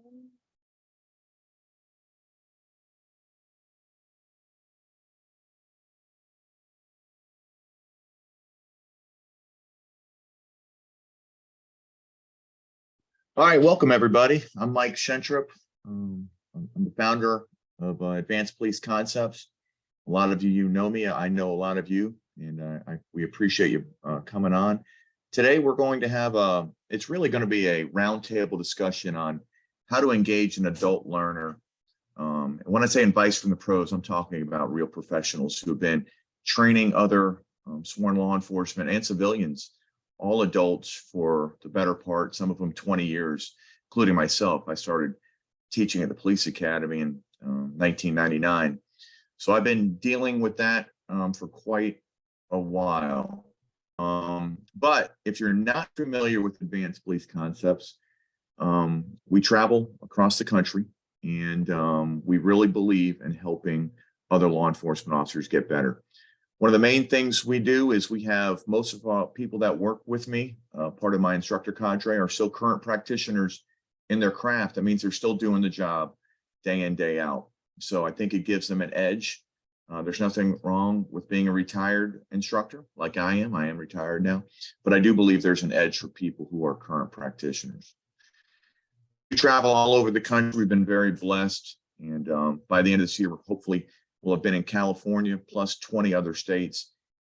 All right, welcome everybody. I'm Mike Schentrup. I'm the founder of Advanced Police Concepts. A lot of you know me. I know a lot of you, and we appreciate you coming on. Today, we're going to have it's really going to be a roundtable discussion on how to engage an adult learner. And when I say advice from the pros, I'm talking about real professionals who have been training other sworn law enforcement and civilians, all adults, for the better part, some of them 20 years, including myself. I started teaching at the police academy in 1999. So I've been dealing with that for quite a while. But if you're not familiar with Advanced Police Concepts, we travel across the country, and we really believe in helping other law enforcement officers get better. One of the main things we do is we have most of our people that work with me, part of my instructor cadre, are still current practitioners in their craft. That means they're still doing the job day in, day out. So I think it gives them an edge. There's nothing wrong with being a retired instructor like I am. I am retired now, but I do believe there's an edge for people who are current practitioners. We travel all over the country. We've been very blessed. And by the end of this year, hopefully, we'll have been in California plus 20 other states.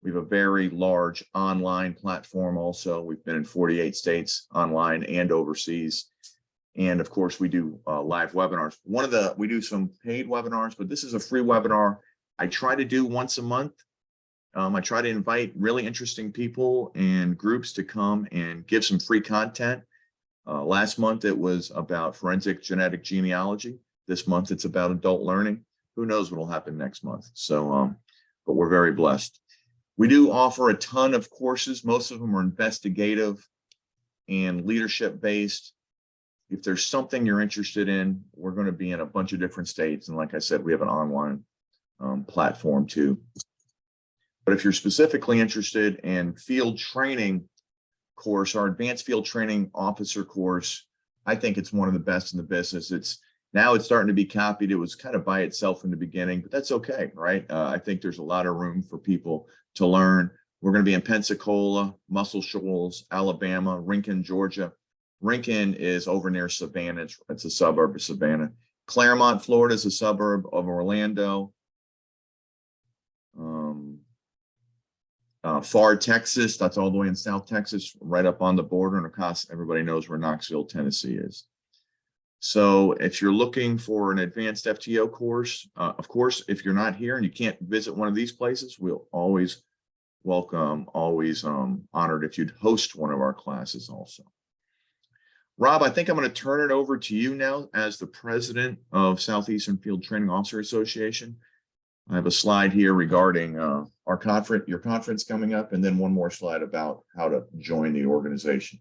We have a very large online platform also. We've been in 48 states online and overseas. And of course, we do live webinars. We do some paid webinars, but this is a free webinar I try to do once a month. I try to invite really interesting people and groups to come and give some free content. Last month, it was about forensic genetic genealogy. This month, it's about adult learning. Who knows what will happen next month? So, but we're very blessed. We do offer a ton of courses. Most of them are investigative and leadership based. If there's something you're interested in, we're going to be in a bunch of different states. And like I said, we have an online platform too. But if you're specifically interested in field training course, our advanced field training officer course, I think it's one of the best in the business. Now it's starting to be copied. It was kind of by itself in the beginning, but that's okay, right? I think there's a lot of room for people to learn. We're going to be in Pensacola, Muscle Shoals, Alabama, Rincon, Georgia. Rincon is over near Savannah. It's a suburb of Savannah. Claremont, Florida is a suburb of Orlando. Far, Texas, that's all the way in South Texas, right up on the border. And of course, everybody knows where Knoxville, Tennessee is. So if you're looking for an advanced FTO course, of course, if you're not here and you can't visit one of these places, we'll always welcome, always honored if you'd host one of our classes also. Rob, I think I'm going to turn it over to you now as the president of Southeastern Field Training Officer Association. I have a slide here regarding your conference coming up, and then one more slide about how to join the organization.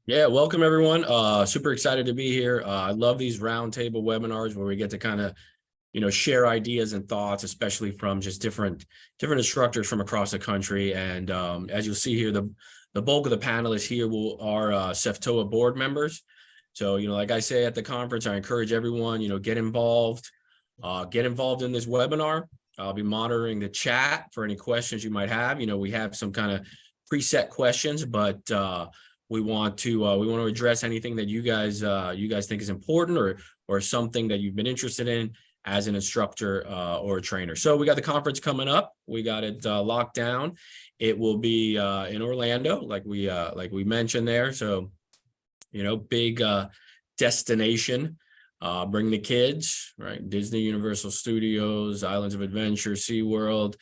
Yeah, welcome everyone. Super excited to be here. I love these roundtable webinars where we get to kind of, share ideas and thoughts, especially from just different instructors from across the country. And as you'll see here, the bulk of the panelists here are SEFTOA board members. So, like I say at the conference, I encourage everyone, get involved in this webinar. I'll be monitoring the chat for any questions you might have. We have some kind of preset questions, but we want to address anything that you guys think is important or something that you've been interested in as an instructor or a trainer. So we got the conference coming up. We got it locked down. It will be in Orlando, like we mentioned there. So, big destination. Bring the kids, right? Disney, Universal Studios, Islands of Adventure, SeaWorld.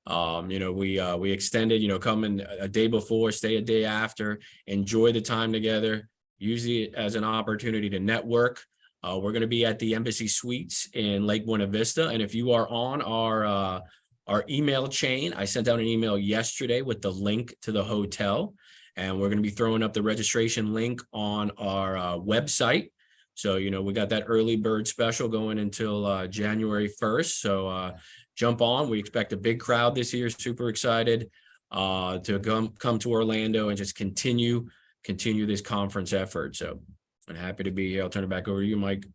We extended, come in a day before, stay a day after, enjoy the time together, use it as an opportunity to network. We're going to be at the Embassy Suites in Lake Buena Vista. And if you are on our email chain, I sent out an email yesterday with the link to the hotel, and we're going to be throwing up the registration link on our website. So, we got that early bird special going until January 1st. So jump on. We expect a big crowd this year. Super excited to come to Orlando and just continue this conference effort. So And happy to be here. I'll turn it back over to you, Mike.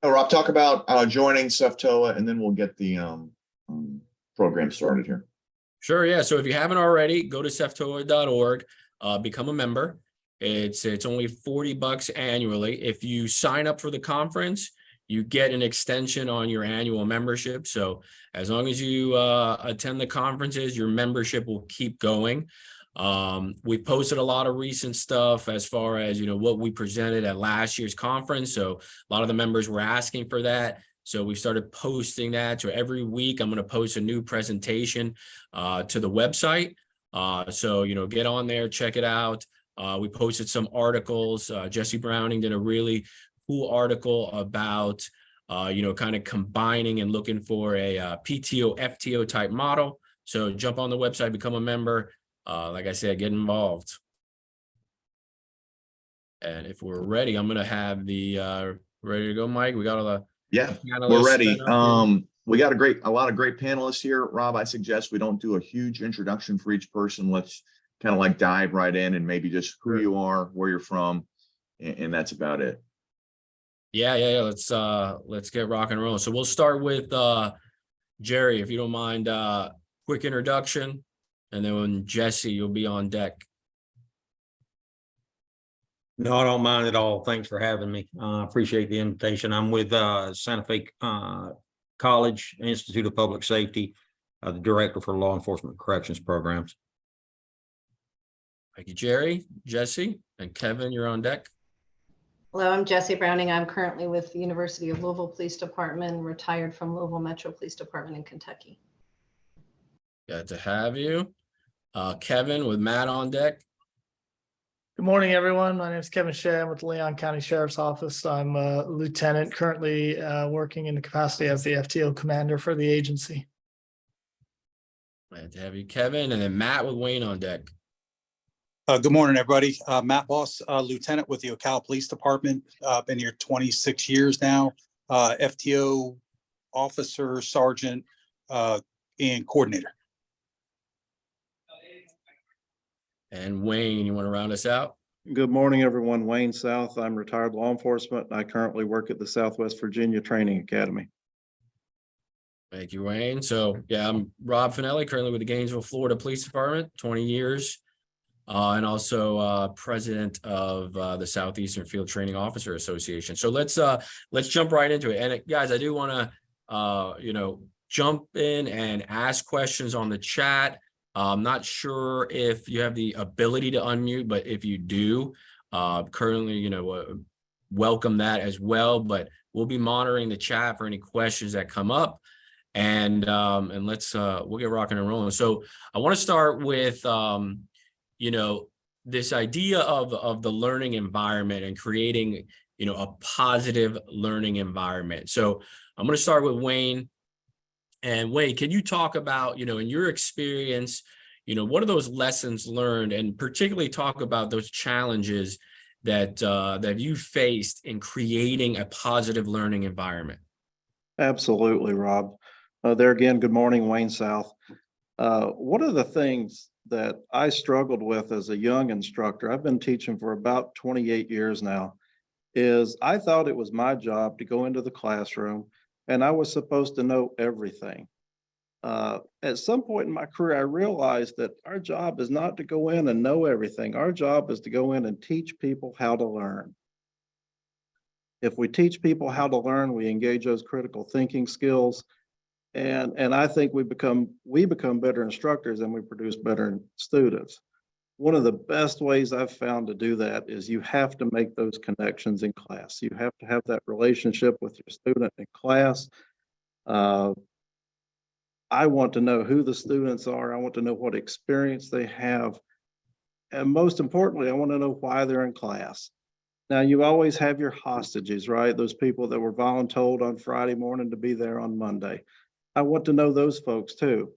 Rob, talk about joining SEFTOA, and then we'll get the program started here. Sure, yeah. So if you haven't already, go to SEFTOA.org, become a member. It's only $40 annually. If you sign up for the conference, you get an extension on your annual membership. So as long as you attend the conferences, your membership will keep going. We posted a lot of recent stuff as far as, what we presented at last year's conference. So a lot of the members were asking for that. So we started posting that. So every week I'm going to post a new presentation to the website. So, get on there, check it out. We posted some articles. Jesse Browning did a really cool article about, kind of combining and looking for a PTO, FTO type model. So jump on the website, become a member. Like I said, get involved. And if we're ready, I'm going to have the ready to go, Mike. We got all the we're ready. We got a lot of great panelists here. Rob, I suggest we don't do a huge introduction for each person. Let's kind of like dive right in and maybe just who you are, where you're from, and that's about it. Yeah. Let's get rock and roll. So we'll start with Jerry, if you don't mind, quick introduction, and then when Jesse, you'll be on deck. No, I don't mind at all. Thanks for having me. Appreciate the invitation. I'm with Santa Fe College Institute of Public Safety, the director for law enforcement corrections programs. Thank you, Jerry. Jesse and Kevin, you're on deck. Hello, I'm Jesse Browning. I'm currently with the University of Louisville Police Department, retired from Louisville Metro Police Department in Kentucky. Glad to have you. Kevin with Matt on deck. Good morning, everyone. My name is Kevin Shea. I'm with the Leon County Sheriff's Office. I'm a lieutenant currently working in the capacity as the FTO commander for the agency. Glad to have you, Kevin. And then Matt with Wayne on deck. Good morning, everybody. Matt Boss, lieutenant with the Ocala Police Department. Been here 26 years now. FTO officer, sergeant, and coordinator. And Wayne, you want to round us out? Good morning, everyone. Wayne South. I'm retired law enforcement. I currently work at the Southwest Virginia Training Academy. Thank you, Wayne. So yeah, I'm Rob Finelli, currently with the Gainesville, Florida Police Department, 20 years. And also president of the Southeastern Field Training Officer Association. So let's jump right into it. And guys, I do want to jump in and ask questions on the chat. I'm not sure if you have the ability to unmute, but if you do, currently, welcome that as well. But we'll be monitoring the chat for any questions that come up, and let's we'll get rocking and rolling. So I want to start with this idea of the learning environment and creating a positive learning environment. So I'm going to start with Wayne. And Wayne, can you talk about, in your experience, what are those lessons learned, and particularly talk about those challenges that you faced in creating a positive learning environment? Absolutely, Rob. There again, good morning, Wayne South. One of the things that I struggled with as a young instructor, I've been teaching for about 28 years now, is I thought it was my job to go into the classroom and I was supposed to know everything. At some point in my career, I realized that our job is not to go in and know everything. Our job is to go in and teach people how to learn. If we teach people how to learn, we engage those critical thinking skills, and I think we become better instructors and we produce better students. One of the best ways I've found to do that is you have to make those connections in class. You have to have that relationship with your student in class. I want to know who the students are. I want to know what experience they have. And most importantly, I want to know why they're in class. Now, you always have your hostages, right? Those people that were voluntold on Friday morning to be there on Monday. I want to know those folks too.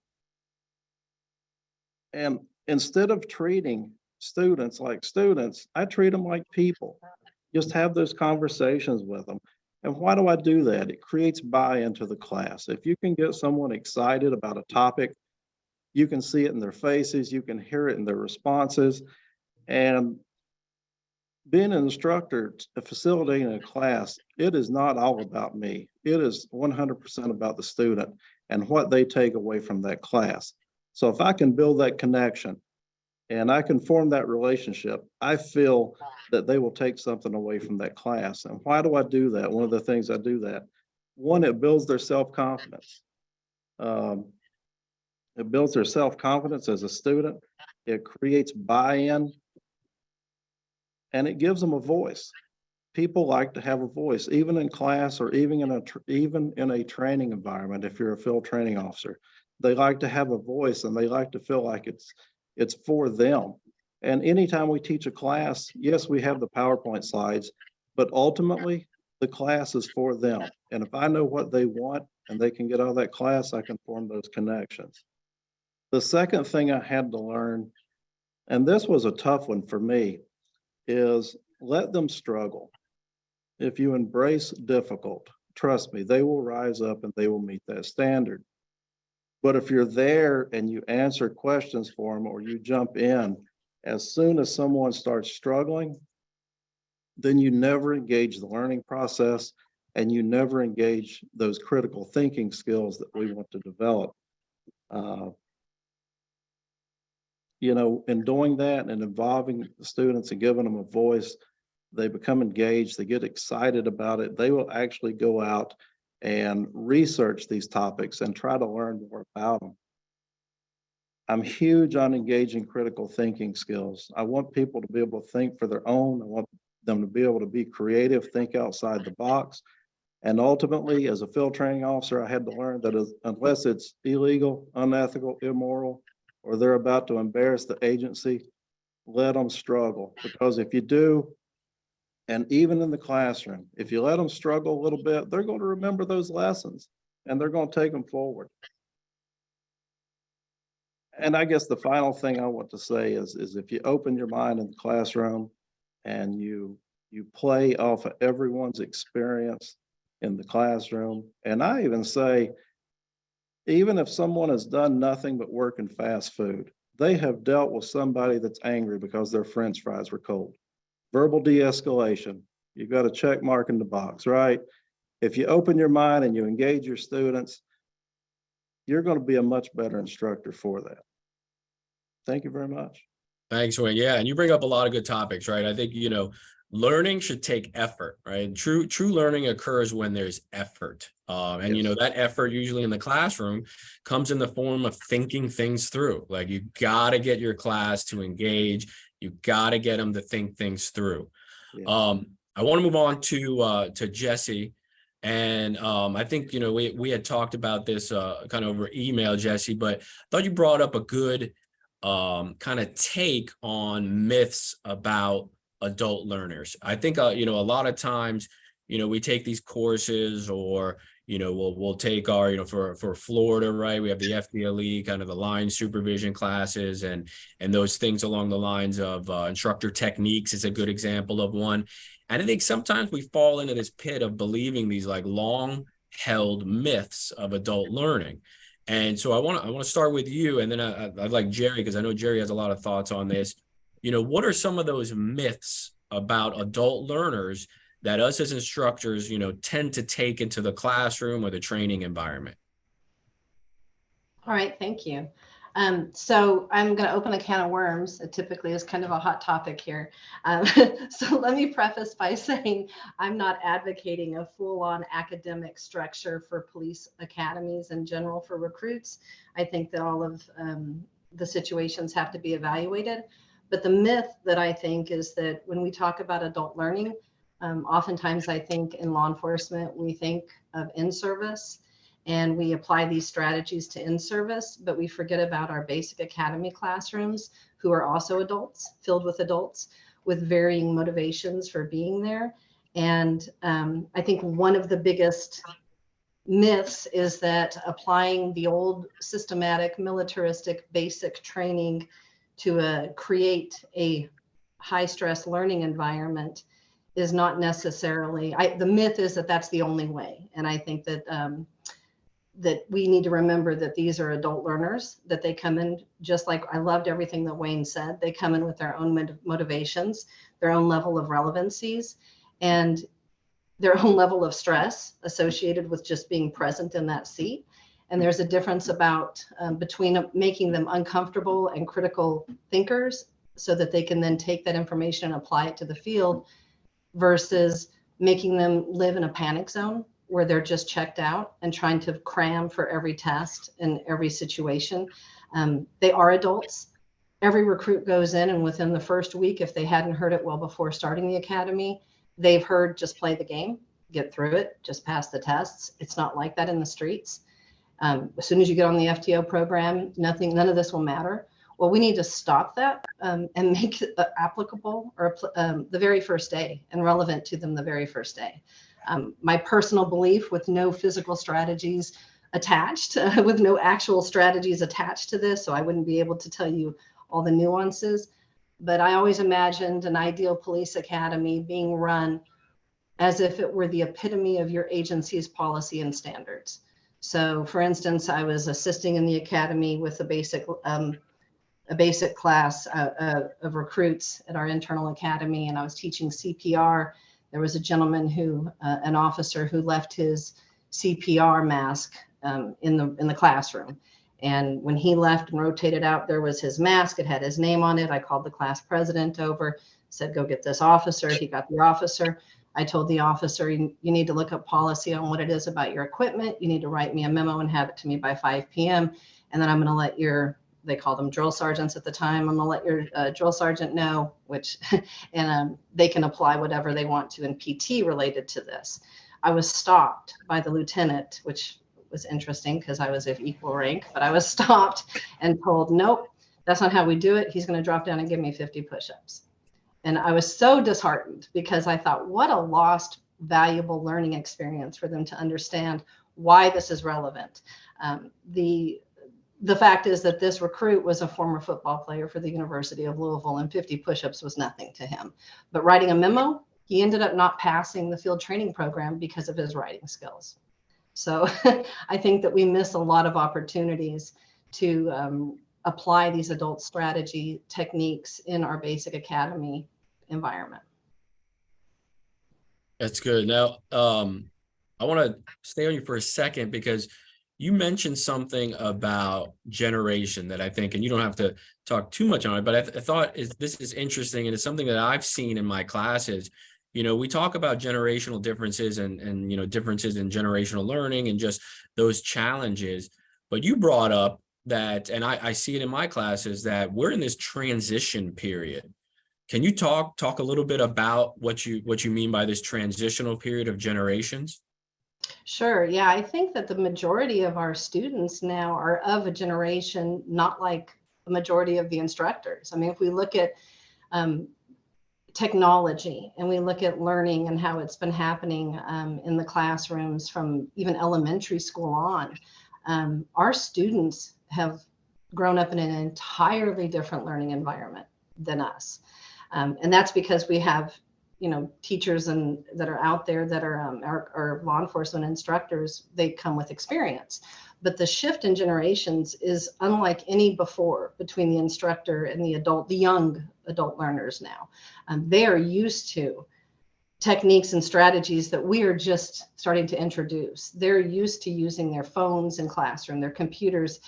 And instead of treating students like students, I treat them like people. Just have those conversations with them. And why do I do that? It creates buy-in to the class. If you can get someone excited about a topic, you can see it in their faces, you can hear it in their responses. And being an instructor, facilitating a class, it is not all about me. It is 100% about the student and what they take away from that class. So if I can build that connection and I can form that relationship, I feel that they will take something away from that class. And why do I do that? One of the things I do that, one, it builds their self-confidence. It builds their self-confidence as a student. It creates buy-in, and it gives them a voice. People like to have a voice, even in class or even in a training environment. If you're a field training officer, they like to have a voice, and they like to feel like it's for them. And anytime we teach a class, yes, we have the PowerPoint slides, but ultimately the class is for them. And if I know what they want and they can get out of that class, I can form those connections. The second thing I had to learn, and this was a tough one for me, is let them struggle. If you embrace difficult, trust me, they will rise up and they will meet that standard. But if you're there and you answer questions for them or you jump in, as soon as someone starts struggling, then you never engage the learning process and you never engage those critical thinking skills that we want to develop. You know, in doing that and involving the students and giving them a voice, they become engaged, they get excited about it. They will actually go out and research these topics and try to learn more about them. I'm huge on engaging critical thinking skills. I want people to be able to think for their own. I want them to be able to be creative, think outside the box. And ultimately, as a field training officer, I had to learn that unless it's illegal, unethical, immoral, or they're about to embarrass the agency, let them struggle. Because if you do, and even in the classroom, if you let them struggle a little bit, they're going to remember those lessons and they're going to take them forward. And I guess the final thing I want to say is if you open your mind in the classroom and you play off of everyone's experience in the classroom, and I even say, even if someone has done nothing but work in fast food, they have dealt with somebody that's angry because their French fries were cold. Verbal de-escalation, you've got a check mark in the box, right? If you open your mind and you engage your students, you're going to be a much better instructor for that. Thank you very much. Thanks, Wayne. Yeah, and you bring up a lot of good topics, right? I think, learning should take effort, right? True learning occurs when there's effort. And Yes. that effort usually in the classroom comes in the form of thinking things through. Like you got to get your class to engage. You got to get them to think things through. Yeah. I want to move on to Jesse. And I think, we had talked about this kind of over email, Jesse, but I thought you brought up a good kind of take on myths about adult learners. I think, a lot of times, we take these courses or, we'll take our, for Florida, right? We have the FDLE, kind of the line supervision classes and those things along the lines of instructor techniques is a good example of one. And I think sometimes we fall into this pit of believing these like long held myths of adult learning. And so I want to start with you, and then I'd like Jerry, because I know Jerry has a lot of thoughts on this. What are some of those myths about adult learners that us as instructors, tend to take into the classroom or the training environment? All right, thank you. So I'm going to open a can of worms. It typically is kind of a hot topic here. So let me preface by saying I'm not advocating a full-on academic structure for police academies in general for recruits. I think that all of the situations have to be evaluated. But the myth that I think is that when we talk about adult learning, oftentimes I think in law enforcement, we think of in-service. And we apply these strategies to in-service, but we forget about our basic academy classrooms who are also adults, filled with adults with varying motivations for being there. And I think one of the biggest myths is that applying the old systematic militaristic basic training to create a high stress learning environment is not necessarily, the myth is that that's the only way. And I think that that we need to remember that these are adult learners, that they come in, just like I loved everything that Wayne said, they come in with their own motivations, their own level of relevancies, and their own level of stress associated with just being present in that seat. And there's a difference about between making them uncomfortable and critical thinkers so that they can then take that information and apply it to the field, versus making them live in a panic zone where they're just checked out and trying to cram for every test and every situation. They are adults. Every recruit goes in, and within the first week, if they hadn't heard it well before starting the academy, they've heard just play the game, get through it, just pass the tests. It's not like that in the streets. As soon as you get on the FTO program, none of this will matter. Well, we need to stop that and make it applicable or the very first day and relevant to them the very first day. My personal belief, with no physical strategies attached, with no actual strategies attached to this, so I wouldn't be able to tell you all the nuances, but I always imagined an ideal police academy being run as if it were the epitome of your agency's policy and standards. So for instance, I was assisting in the academy with a basic class of recruits at our internal academy, and I was teaching CPR. There was a gentleman an officer who left his CPR mask in the classroom. And when he left and rotated out, there was his mask. It had his name on it. I called the class president over, said, go get this officer. He got the officer. I told the officer, you need to look up policy on what it is about your equipment. You need to write me a memo and have it to me by 5 p.m. And then I'm going to let they called them drill sergeants at the time. I'm going to let your drill sergeant know, and they can apply whatever they want to in PT related to this. I was stopped by the lieutenant, which was interesting because I was of equal rank, but I was stopped and told, nope, that's not how we do it. He's going to drop down and give me 50 push-ups. And I was so disheartened because I thought, what a lost, valuable learning experience for them to understand why this is relevant. The fact is that this recruit was a former football player for the University of Louisville, and 50 push-ups was nothing to him. But writing a memo, he ended up not passing the field training program because of his writing skills. So I think that we miss a lot of opportunities to apply these adult strategy techniques in our basic academy environment. That's good. Now, I want to stay on you for a second because you mentioned something about generation that I think, and you don't have to talk too much on it, but I thought this is interesting, and it's something that I've seen in my classes. You know, we talk about generational differences and you know, differences in generational learning and just those challenges. But you brought up that, and I see it in my classes, that we're in this transition period. Can you talk a little bit about what you mean by this transitional period of generations? Sure. Yeah, I think that the majority of our students now are of a generation not like the majority of the instructors. I mean, if we look at technology and we look at learning and how it's been happening in the classrooms from even elementary school on, our students have grown up in an entirely different learning environment than us. And that's because we have, you know, teachers that are out there that are law enforcement instructors. They come with experience, but the shift in generations is unlike any before between the instructor and the young adult learners now. They are used to techniques and strategies that we are just starting to introduce. They're used to using their phones in classroom, their computers.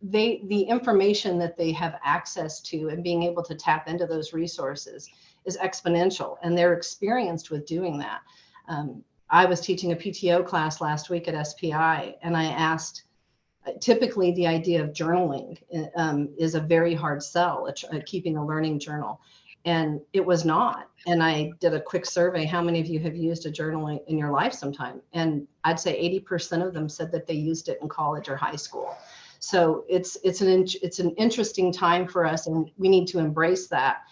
The information that they have access to and being able to tap into those resources is exponential, and they're experienced with doing that. I was teaching a PTO class last week at SPI, and I asked, typically the idea of journaling is a very hard sell, keeping a learning journal. And it was not. And I did a quick survey. How many of you have used a journal in your life sometime? And I'd say 80% of them said that they used it in college or high school. So it's an interesting time for us, and we need to embrace that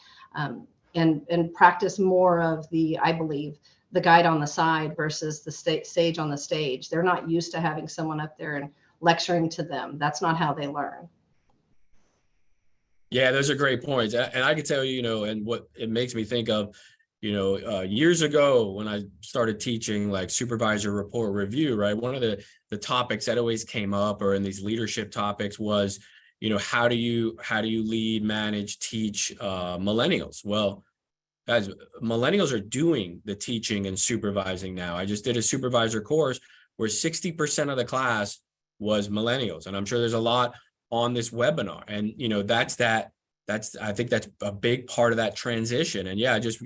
and practice more of I believe, the guide on the side versus the sage on the stage. They're not used to having someone up there and lecturing to them. That's not how they learn. Yeah, those are great points. And I can tell you, you know, and what it makes me think of, Years ago when I started teaching like supervisor report review, right? One of the topics that always came up, or in these leadership topics, was, how do you lead, manage, teach millennials? Well, guys, millennials are doing the teaching and supervising now. I just did a supervisor course where 60% of the class was millennials. And I'm sure there's a lot on this webinar. And, I think that's a big part of that transition. And yeah, I just,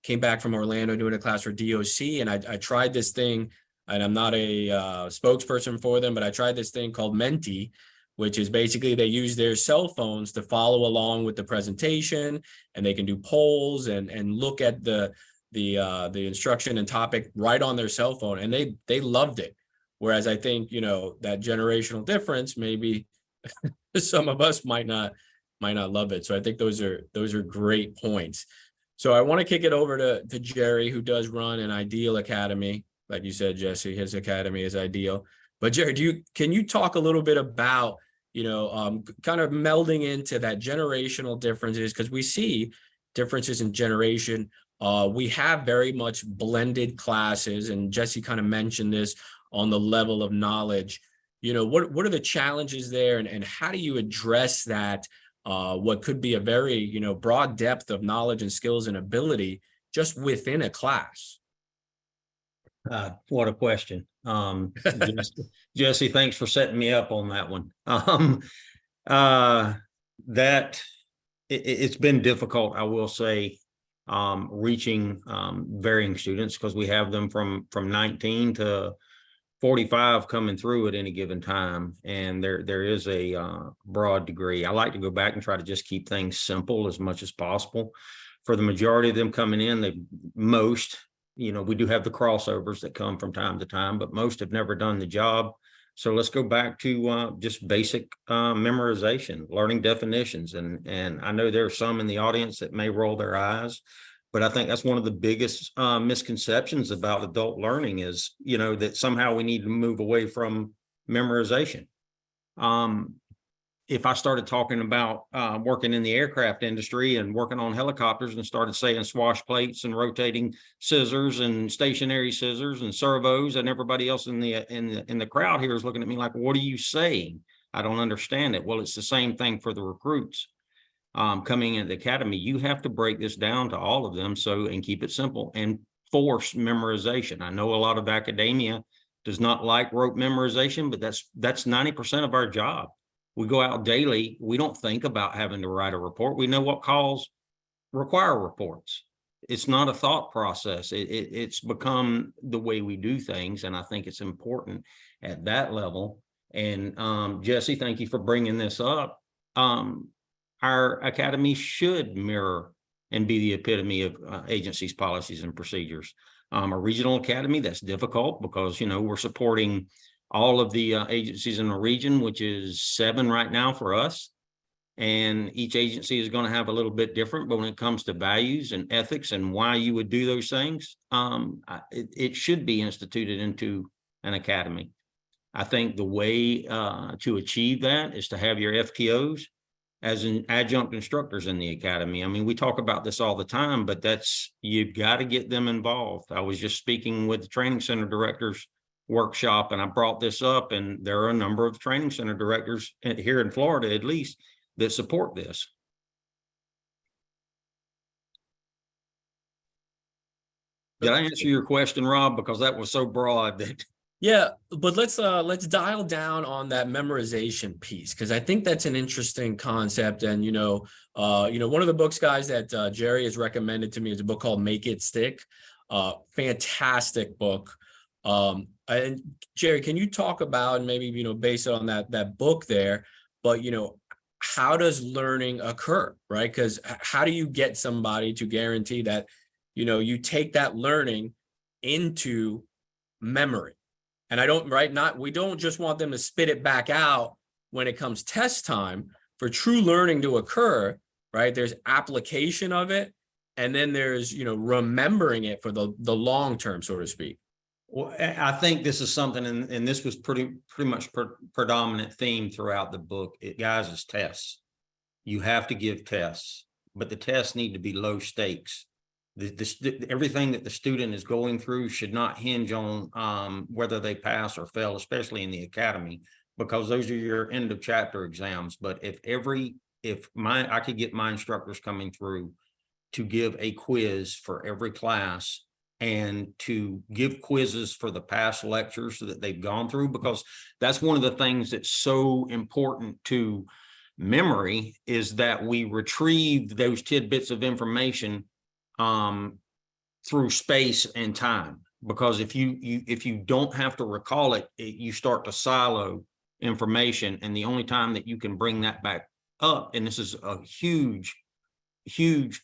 came back from Orlando doing a class for DOC, and I tried this thing, and I'm not a spokesperson for them, but I tried this thing called Menti, which is basically they use their cell phones to follow along with the presentation, and they can do polls and look at the instruction and topic right on their cell phone, and they loved it. Whereas I think, that generational difference, maybe some of us might not love it. So I think those are great points. So I want to kick it over to Jerry, who does run an Ideal Academy. Like you said, Jesse, his academy is Ideal. But Jerry, can you talk a little bit about, kind of melding into that generational differences? Because we see differences in generation. We have very much blended classes, and Jesse kind of mentioned this on the level of knowledge. What are the challenges there, and how do you address that? What could be a very, broad depth of knowledge and skills and ability just within a class? What a question. Jesse, thanks for setting me up on that one. It's been difficult, I will say, reaching varying students, because we have them from 19 to 45 coming through at any given time. And there is a broad degree. I like to go back and try to just keep things simple as much as possible. For the majority of them coming in, we do have the crossovers that come from time to time, but most have never done the job. So let's go back to just basic memorization, learning definitions. And I know there are some in the audience that may roll their eyes, but I think that's one of the biggest misconceptions about adult learning is, that somehow we need to move away from memorization. If I started talking about working in the aircraft industry and working on helicopters and started saying swash plates and rotating scissors and stationary scissors and servos, and everybody else in the crowd here is looking at me like, what are you saying? I don't understand it. Well, it's the same thing for the recruits coming into the academy. You have to break this down to all of them and keep it simple and force memorization. I know a lot of academia does not like rote memorization, but that's 90% of our job. We go out daily. We don't think about having to write a report. We know what calls require reports. It's not a thought process. It's become the way we do things. And I think it's important at that level. And Jesse, thank you for bringing this up. Our academy should mirror and be the epitome of agencies, policies, and procedures. A regional academy, that's difficult because, we're supporting all of the agencies in the region, which is 7 right now for us. And each agency is going to have a little bit different, but when it comes to values and ethics and why you would do those things, it should be instituted into an academy. I think the way to achieve that is to have your FTOs as an adjunct instructors in the academy. I mean, we talk about this all the time, but you've got to get them involved. I was just speaking with the training center directors workshop, and I brought this up, and there are a number of training center directors here in Florida, at least, that support this. Did I answer your question, Rob? Because that was so broad that. Yeah, but let's dial down on that memorization piece, because I think that's an interesting concept. And one of the books, guys, that Jerry has recommended to me is a book called Make It Stick. Fantastic book. And Jerry, can you talk about, and maybe based on that book there, but how does learning occur, right? Because how do you get somebody to guarantee that you take that learning into memory? And we don't just want them to spit it back out when it comes test time. For true learning to occur, right, there's application of it, and then there's remembering it for the long term, so to speak. Well, I think this is something, and this was pretty much predominant theme throughout the book. Guys, is tests. You have to give tests, but the tests need to be low stakes. everything that the student is going through should not hinge on whether they pass or fail, especially in the academy, because those are your end of chapter exams. But I could get my instructors coming through to give a quiz for every class and to give quizzes for the past lectures that they've gone through, because that's one of the things that's so important to memory, is that we retrieve those tidbits of information through space and time. Because if you don't have to recall it, you start to silo information, and the only time that you can bring that back up, and this is a huge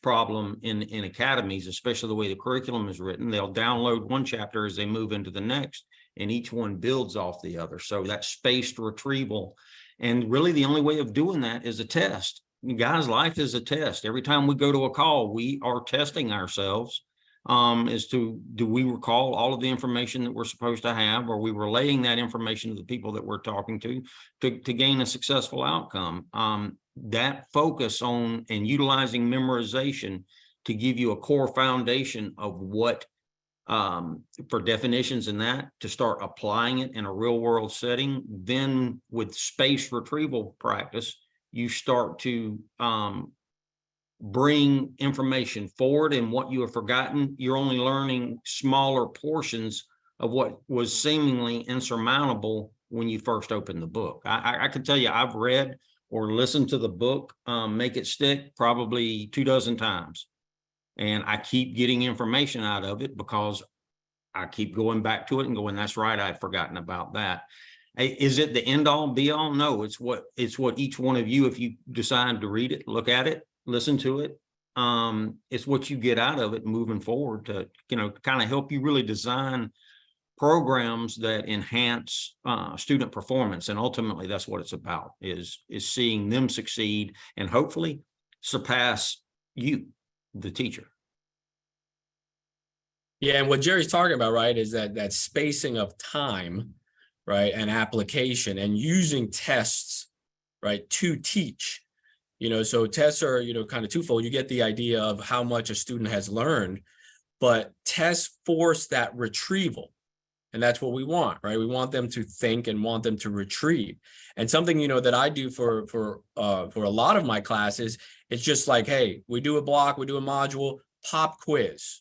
problem in academies, especially the way the curriculum is written, they'll download one chapter as they move into the next, and each one builds off the other. So that spaced retrieval, and really the only way of doing that is a test. Guys, life is a test. Every time we go to a call, we are testing ourselves as to, do we recall all of the information that we're supposed to have? Are we relaying that information to the people that we're talking to gain a successful outcome? That focus on and utilizing memorization to give you a core foundation of what, for definitions and that, to start applying it in a real world setting. Then with space retrieval practice, you start to bring information forward, and what you have forgotten, you're only learning smaller portions of what was seemingly insurmountable when you first opened the book. I can tell you, I've read or listened to the book, Make It Stick, probably 24 times. And I keep getting information out of it because I keep going back to it and going, that's right, I'd forgotten about that. Is it the end all be all? No, it's what each one of you, if you decide to read it, look at it, listen to it, it's what you get out of it moving forward to, kind of help you really design programs that enhance student performance. And ultimately that's what it's about, is seeing them succeed and hopefully surpass you, the teacher. Yeah, and what Jerry's talking about, right, is that spacing of time, right, and application, and using tests, right, to teach. So tests are, kind of twofold. You get the idea of how much a student has learned, but tests force that retrieval. And that's what we want, right? We want them to think and want them to retrieve. And something, that I do for a lot of my classes, it's just like, hey, we do a block, we do a module, pop quiz,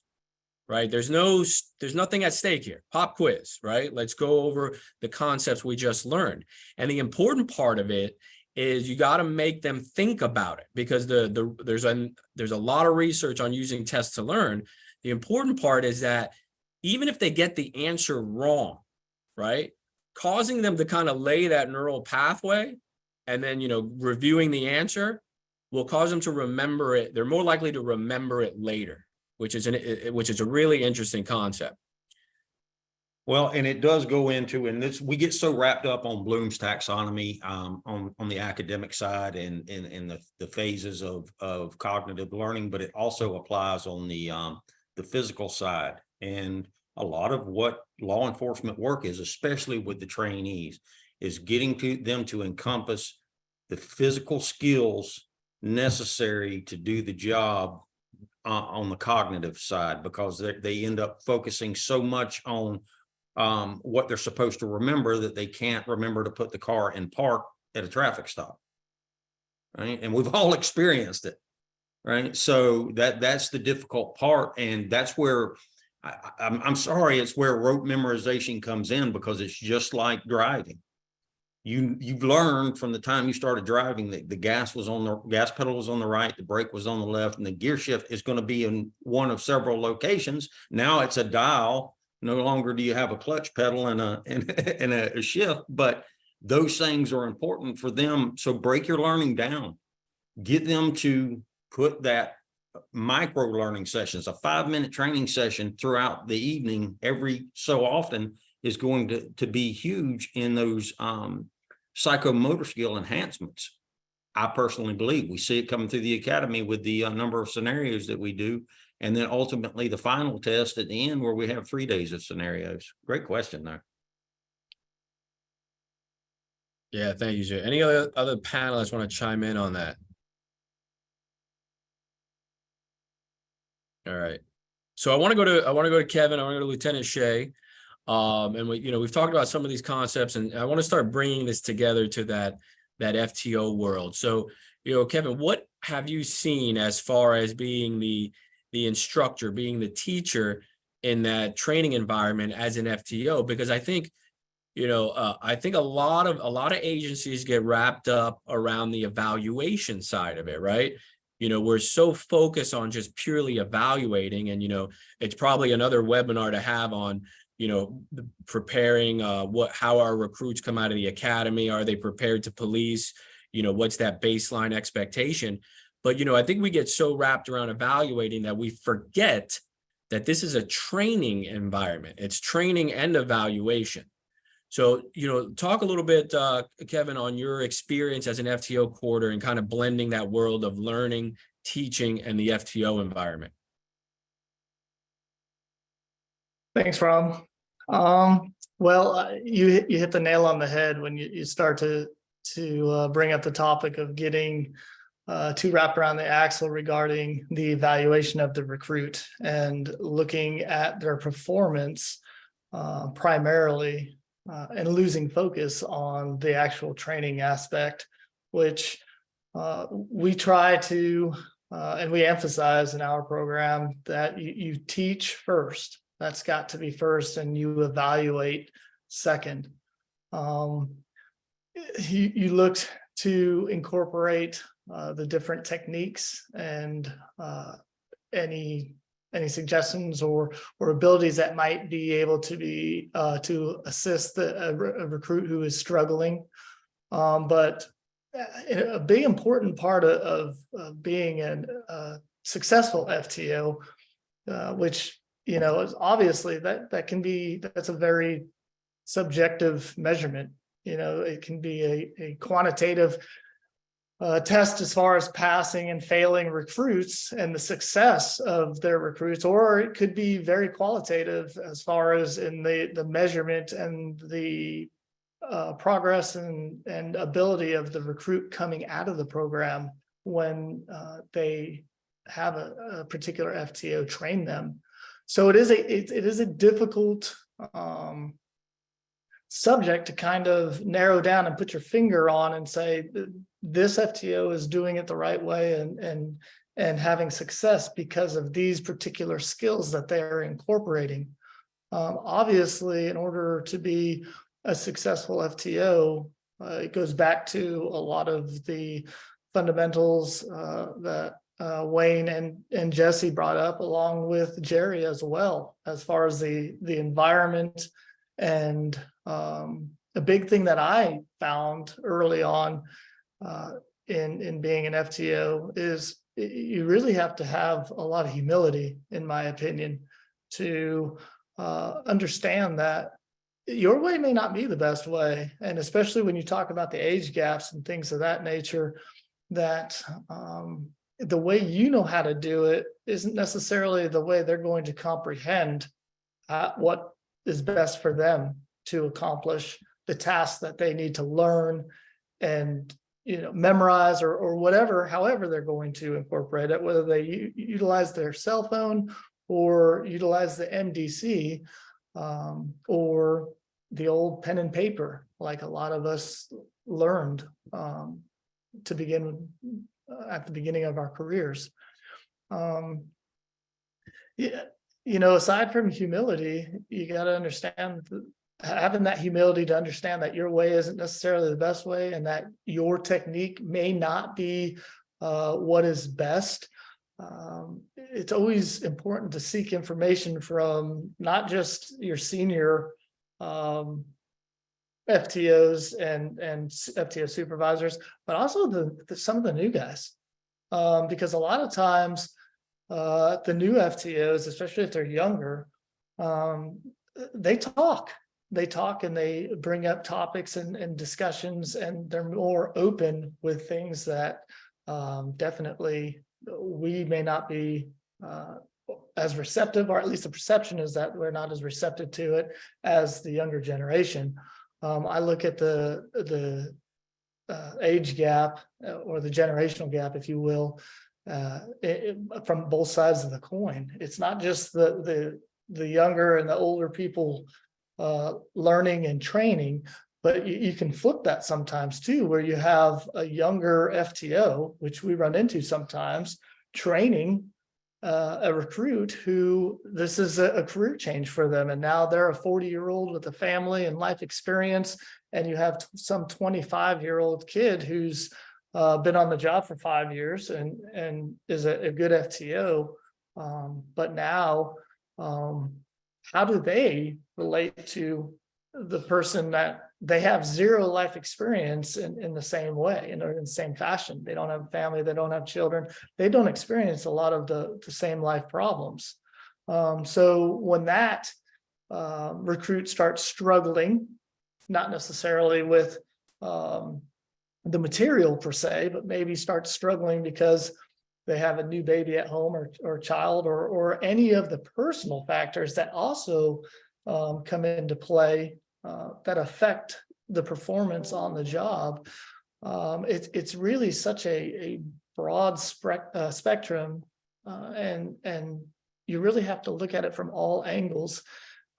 right? There's nothing at stake here. Pop quiz, right? Let's go over the concepts we just learned. And the important part of it is you got to make them think about it, because there's a lot of research on using tests to learn. The important part is that even if they get the answer wrong, right, causing them to kind of lay that neural pathway and then, reviewing the answer will cause them to remember it. They're more likely to remember it later, which is a really interesting concept. Well, and it does go into, and this, we get so wrapped up on Bloom's taxonomy on the academic side and the phases of cognitive learning, but it also applies on the physical side. And a lot of what law enforcement work is, especially with the trainees, is getting them to encompass the physical skills necessary to do the job on the cognitive side, because they end up focusing so much on what they're supposed to remember that they can't remember to put the car in park at a traffic stop. Right. And we've all experienced it. Right. So that's the difficult part. And that's where I'm sorry, it's where rote memorization comes in, because it's just like driving. You've learned from the time you started driving that the gas pedal was on the right, the brake was on the left, and the gear shift is going to be in one of several locations. Now it's a dial. No longer do you have a clutch pedal and a shift, but those things are important for them. So break your learning down, get them to put that micro learning sessions, a 5-minute training session throughout the evening every so often is going to be huge in those psychomotor skill enhancements. I personally believe we see it coming through the academy with the number of scenarios that we do, and then ultimately the final test at the end where we have 3 days of scenarios. Great question there. Yeah, thank you, Jay. Any other panelists want to chime in on that? All right. So I want to go to Kevin. I want to go to Lieutenant Shea. And we've talked about some of these concepts, and I want to start bringing this together to that FTO world. So, Kevin, what have you seen as far as being the instructor, being the teacher in that training environment as an FTO? Because I think, I think a lot of agencies get wrapped up around the evaluation side of it, right? We're so focused on just purely evaluating, and it's probably another webinar to have on preparing how our recruits come out of the academy. Are they prepared to police? What's that baseline expectation? But I think we get so wrapped around evaluating that we forget that this is a training environment. It's training and evaluation. So talk a little bit, Kevin, on your experience as an FTO coordinator and kind of blending that world of learning, teaching, and the FTO environment. Thanks, Rob. Well, you hit the nail on the head when you start to bring up the topic of getting too wrapped around the axle regarding the evaluation of the recruit and looking at their performance primarily and losing focus on the actual training aspect, which we try to and we emphasize in our program that you teach first. That's got to be first, and you evaluate second. You looked to incorporate the different techniques and any suggestions or abilities that might be able to be to assist a recruit who is struggling. But a big important part of being a successful FTO, which is obviously that's a very subjective measurement. It can be a quantitative test as far as passing and failing recruits and the success of their recruits, or it could be very qualitative as far as in the measurement and the progress and ability of the recruit coming out of the program when they have a particular FTO train them. So it is a difficult subject to kind of narrow down and put your finger on and say this FTO is doing it the right way and having success because of these particular skills that they're incorporating. Obviously, in order to be a successful FTO, it goes back to a lot of the fundamentals that Wayne and Jesse brought up, along with Jerry as well, as far as the environment. And a big thing that I found early on in being an FTO is you really have to have a lot of humility, in my opinion, to understand that your way may not be the best way. And especially when you talk about the age gaps and things of that nature, that the way you know how to do it isn't necessarily the way they're going to comprehend what is best for them to accomplish the tasks that they need to learn and memorize or whatever, however they're going to incorporate it, whether they utilize their cell phone or utilize the MDC or the old pen and paper, like a lot of us learned to begin with at the beginning of our careers. Aside from humility, you got to understand having that humility to understand that your way isn't necessarily the best way and that your technique may not be what is best. It's always important to seek information from not just your senior FTOs and FTO supervisors, but also some of the new guys, because a lot of times the new FTOs, especially if they're younger, they talk and they bring up topics and discussions, and they're more open with things that definitely we may not be as receptive, or at least the perception is that we're not as receptive to it as the younger generation. I look at the age gap or the generational gap, if you will, from both sides of the coin. It's not just the younger and the older people learning and training, but you can flip that sometimes too, where you have a younger FTO, which we run into sometimes, training a recruit who this is a career change for them. And now they're a 40-year-old with a family and life experience. And you have some 25-year-old kid who's been on the job for 5 years and is a good FTO. But now, how do they relate to the person that they have zero life experience in the same way, in the same fashion? They don't have a family, they don't have children, they don't experience a lot of the same life problems. So when that recruit starts struggling, not necessarily with the material per se, but maybe starts struggling because they have a new baby at home or child or any of the personal factors that also come into play that affect the performance on the job. It's really such a broad spectrum, and you really have to look at it from all angles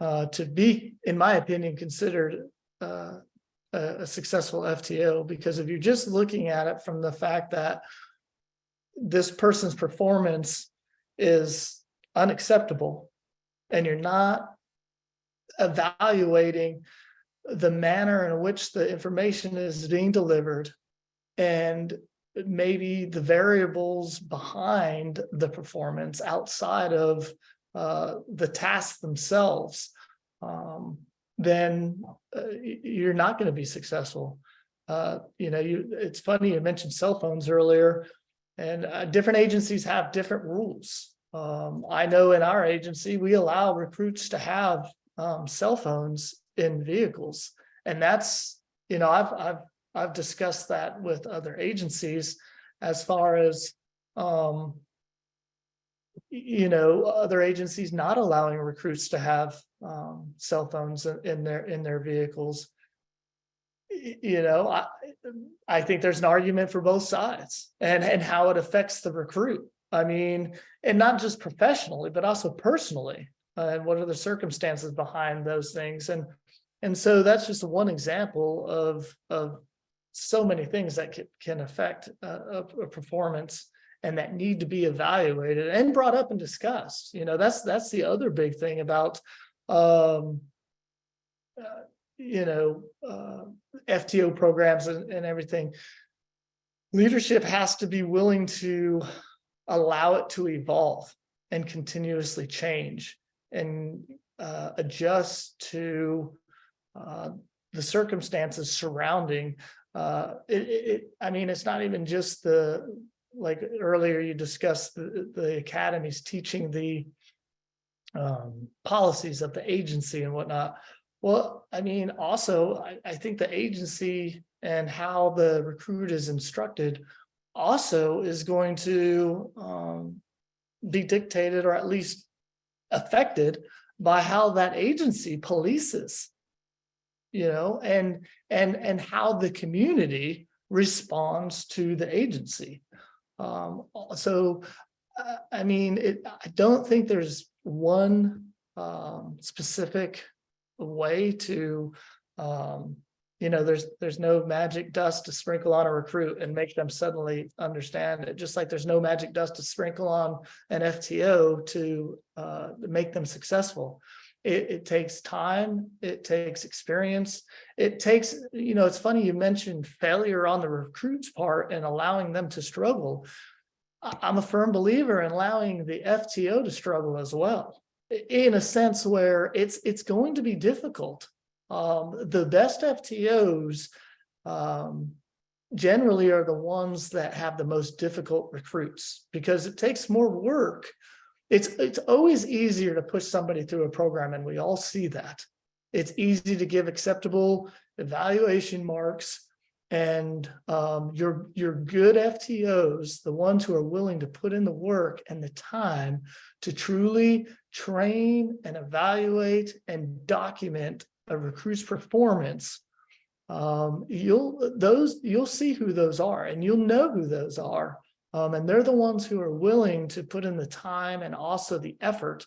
to be, in my opinion, considered a successful FTO. Because if you're just looking at it from the fact that this person's performance is unacceptable, and you're not evaluating the manner in which the information is being delivered and maybe the variables behind the performance outside of the tasks themselves, then you're not going to be successful. It's funny, you mentioned cell phones earlier, and different agencies have different rules. I know in our agency, we allow recruits to have cell phones in vehicles. And that's, I've discussed that with other agencies as far as, other agencies not allowing recruits to have cell phones in their vehicles. I think there's an argument for both sides and how it affects the recruit. I mean, and not just professionally, but also personally. And what are the circumstances behind those things? And so that's just one example of so many things that can affect a performance and that need to be evaluated and brought up and discussed. That's the other big thing about FTO programs and everything. Leadership has to be willing to allow it to evolve and continuously change and adjust to the circumstances surrounding it's not even just like earlier you discussed the academies teaching the policies of the agency and whatnot. Well, also I think the agency and how the recruit is instructed also is going to be dictated or at least affected by how that agency polices, and how the community responds to the agency. I don't think there's one specific way to, there's no magic dust to sprinkle on a recruit and make them suddenly understand it. Just like there's no magic dust to sprinkle on an FTO to make them successful. It takes time. It takes experience. It takes, it's funny you mentioned failure on the recruit's part and allowing them to struggle. I'm a firm believer in allowing the FTO to struggle as well, in a sense where it's going to be difficult. The best FTOs generally are the ones that have the most difficult recruits because it takes more work. It's always easier to push somebody through a program, and we all see that. It's easy to give acceptable evaluation marks, and your good FTOs, the ones who are willing to put in the work and the time to truly train and evaluate and document a recruit's performance, you'll see who those are, and you'll know who those are And they're the ones who are willing to put in the time and also the effort,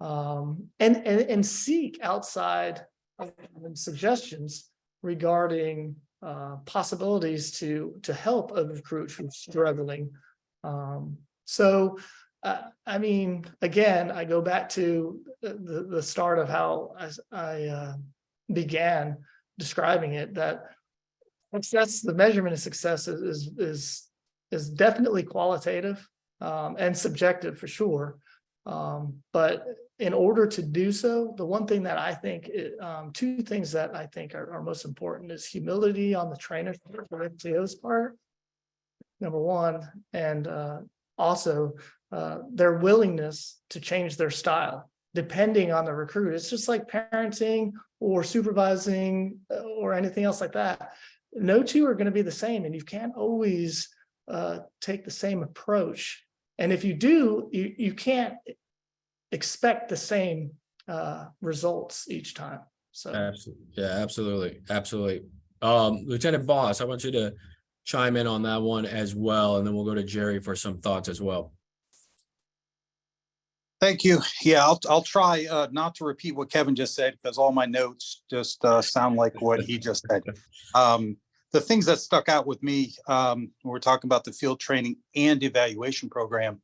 and seek outside suggestions regarding possibilities to help a recruit who's struggling. I mean, again, I go back to the start of how I began describing it, that that's the measurement of success is definitely qualitative and subjective for sure. But in order to do so, the one thing that I think, two things that I think are most important is humility on the trainer for FTO's part, number one, and also their willingness to change their style depending on the recruit. It's just like parenting or supervising or anything else like that. No two are going to be the same, and you can't always take the same approach. And if you do, you can't expect the same results each time. So Absolutely. Yeah, absolutely. Lieutenant Boss, I want you to chime in on that one as well, and then we'll go to Jerry for some thoughts as well. Thank you. Yeah, I'll try not to repeat what Kevin just said, because all my notes just sound like what he just said. The things that stuck out with me, when we're talking about the field training and evaluation program,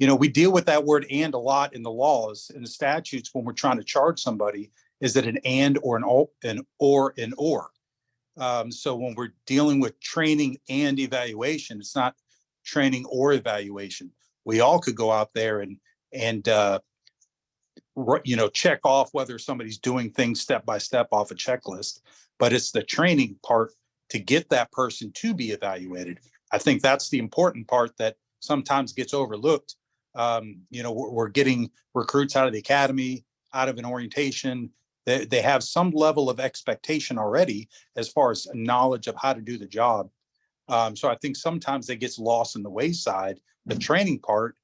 we deal with that word "and" a lot in the laws and the statutes when we're trying to charge somebody. Is it an "and" or an "or"? So when we're dealing with training and evaluation, it's not training or evaluation. We all could go out there and check off whether somebody's doing things step by step off a checklist, but it's the training part to get that person to be evaluated. I think that's the important part that sometimes gets overlooked. We're getting recruits out of the academy, out of an orientation. They have some level of expectation already as far as knowledge of how to do the job. So I think sometimes it gets lost in the wayside, the training part,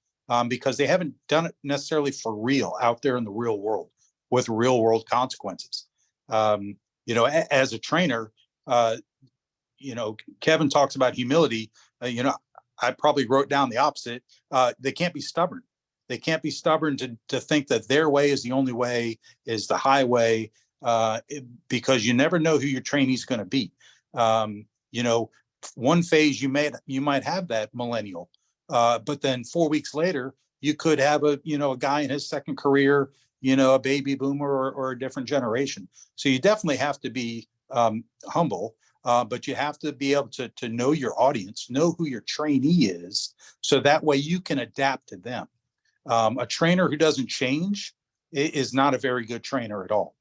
because they haven't done it necessarily for real out there in the real world with real world consequences. As a trainer, Kevin talks about humility. I probably wrote down the opposite. They can't be stubborn. They can't be stubborn to think that their way is the only way, is the highway, because you never know who your trainee is going to be. One phase you might have that millennial, but then 4 weeks later you could have a guy in his second career, a baby boomer or a different generation. So you definitely have to be humble. But you have to be able to know your audience, know who your trainee is, so that way you can adapt to them. A trainer who doesn't change is not a very good trainer at all,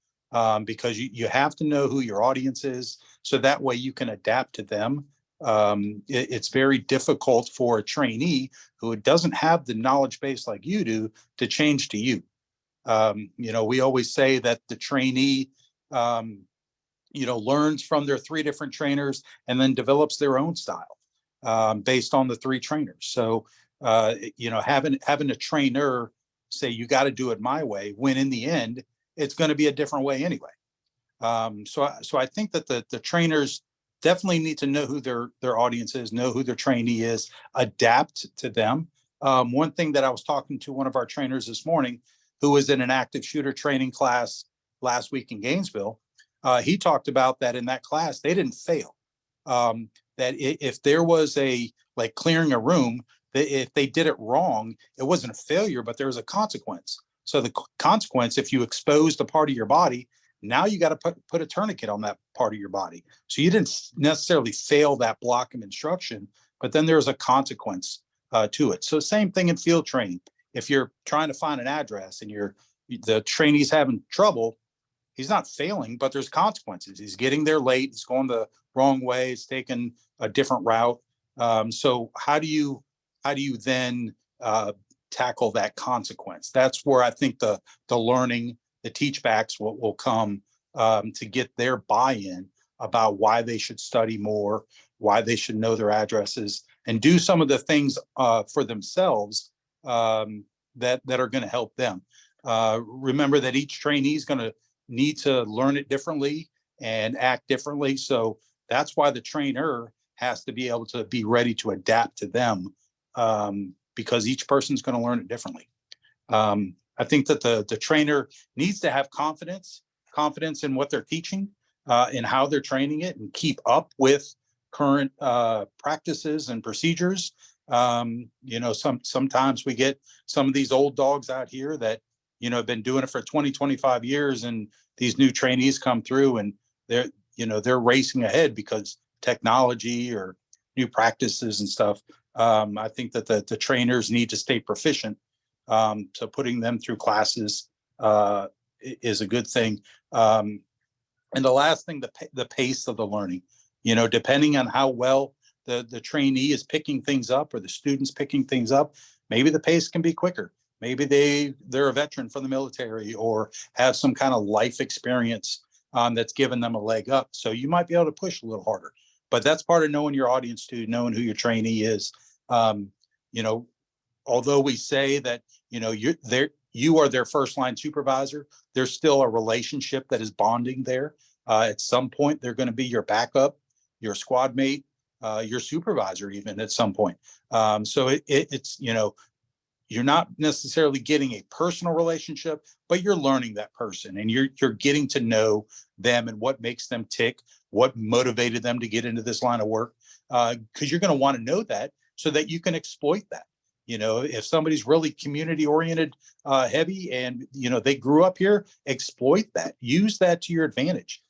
because you have to know who your audience is, so that way you can adapt to them. It's very difficult for a trainee who doesn't have the knowledge base like you do to change to you. We always say that the trainee learns from their 3 different trainers and then develops their own style based on the 3 trainers. So, having a trainer say, you got to do it my way, when in the end, it's going to be a different way anyway. So I think that the trainers definitely need to know who their audience is, know who their trainee is, adapt to them. One thing that I was talking to one of our trainers this morning, who was in an active shooter training class last week in Gainesville, he talked about that in that class, they didn't fail. That if there was like clearing a room, if they did it wrong, it wasn't a failure, but there was a consequence. So the consequence, if you exposed a part of your body, now you got to put a tourniquet on that part of your body. So you didn't necessarily fail that block of instruction, but then there's a consequence to it. So same thing in field training. If you're trying to find an address and the trainee's having trouble, he's not failing, but there's consequences. He's getting there late. He's going the wrong way. He's taking a different route. So how do you then tackle that consequence? That's where I think the learning, the teach backs will come to get their buy-in about why they should study more, why they should know their addresses, and do some of the things for themselves that are going to help them. Remember that each trainee is going to need to learn it differently and act differently. So that's why the trainer has to be able to be ready to adapt to them because each person's going to learn it differently. I think that the trainer needs to have confidence in what they're teaching, and how they're training it, and keep up with current practices and procedures. Sometimes we get some of these old dogs out here that, have been doing it for 20, 25 years, and these new trainees come through and they're racing ahead because technology or new practices and stuff. I think that the trainers need to stay proficient. So putting them through classes is a good thing. And the last thing, the pace of the learning, depending on how well the trainee is picking things up or the students picking things up, maybe the pace can be quicker. Maybe they're a veteran from the military or have some kind of life experience that's given them a leg up. So you might be able to push a little harder, but that's part of knowing your audience too, knowing who your trainee is. Although we say that, you are their first line supervisor, there's still a relationship that is bonding there. At some point, they're going to be your backup, your squad mate, your supervisor, even at some point. So it's, you're not necessarily getting a personal relationship, but you're learning that person and you're getting to know them and what makes them tick, what motivated them to get into this line of work. Because you're going to want to know that so that you can exploit that. If somebody's really community oriented, heavy, and they grew up here, exploit that, use that to your advantage.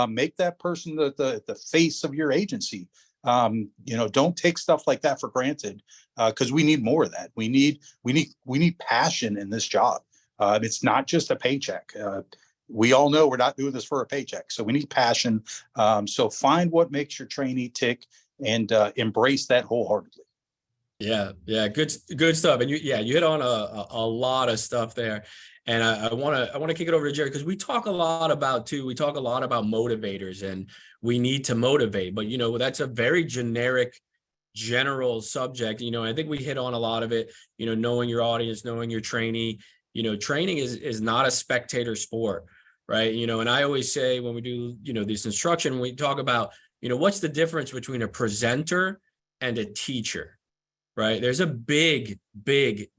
Make that person the face of your agency. Don't take stuff like that for granted, because we need more of that. We need passion in this job. It's not just a paycheck. We all know we're not doing this for a paycheck, so we need passion. So find what makes your trainee tick and embrace that wholeheartedly. Yeah. Good stuff. And you hit on a lot of stuff there. And I want to kick it over to Jerry, because we talk a lot about motivators, and we need to motivate, but that's a very general subject. I think we hit on a lot of it, knowing your audience, knowing your trainee. Training is not a spectator sport, right? And I always say when we do, this instruction, we talk about, what's the difference between a presenter and a teacher? Right? There's a big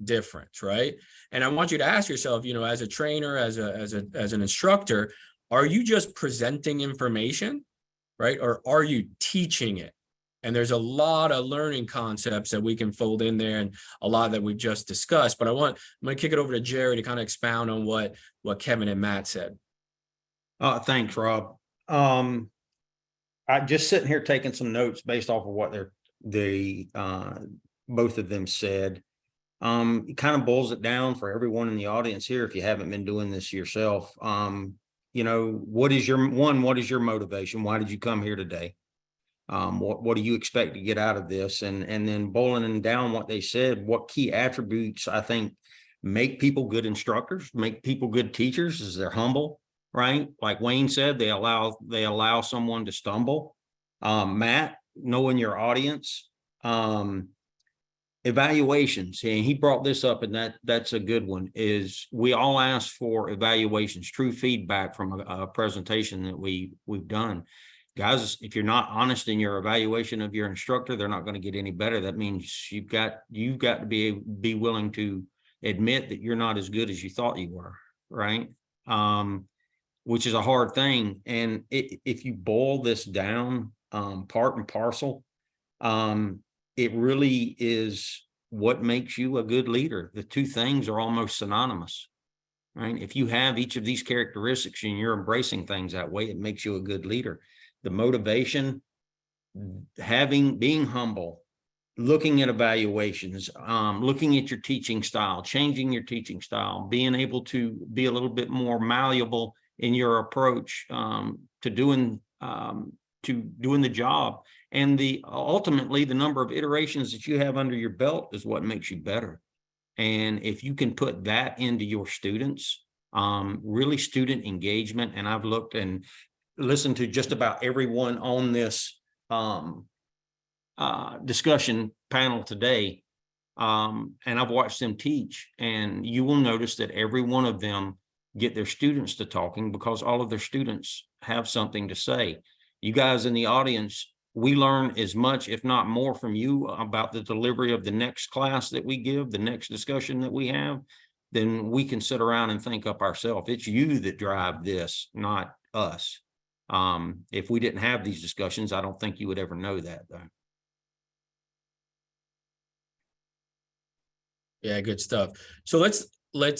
difference, right? And I want you to ask yourself, as a trainer, as an instructor, are you just presenting information, right? Or are you teaching it? And there's a lot of learning concepts that we can fold in there, and a lot that we've just discussed. But I'm going to kick it over to Jerry to kind of expound on what Kevin and Matt said. Thanks, Rob. I just sitting here taking some notes based off of what both of them said. It kind of boils it down for everyone in the audience here. If you haven't been doing this yourself, what is your motivation? Why did you come here today? What do you expect to get out of this? And then boiling down what they said, what key attributes I think make people good instructors, make people good teachers, is they're humble, right? Like Wayne said, they allow someone to stumble. Matt, knowing your audience, evaluations, and he brought this up, and that's a good one, is we all ask for evaluations, true feedback from a presentation that we've done. Guys, if you're not honest in your evaluation of your instructor, they're not going to get any better. That means you've got to be willing to admit that you're not as good as you thought you were, right? Which is a hard thing. And if you boil this down, part and parcel, it really is what makes you a good leader. The two things are almost synonymous, right? If you have each of these characteristics and you're embracing things that way, it makes you a good leader. The motivation, being humble, looking at evaluations, looking at your teaching style, changing your teaching style, being able to be a little bit more malleable in your approach to doing the job. And ultimately the number of iterations that you have under your belt is what makes you better. And if you can put that into your students, really student engagement, and I've looked and listened to just about everyone on this discussion panel today, and I've watched them teach, and you will notice that every one of them get their students to talking because all of their students have something to say. You guys in the audience we learn as much, if not more, from you about the delivery of the next class that we give, the next discussion that we have, then we can sit around and think up ourselves. It's you that drive this, not us. If we didn't have these discussions, I don't think you would ever know that, though. Yeah, good stuff. So let's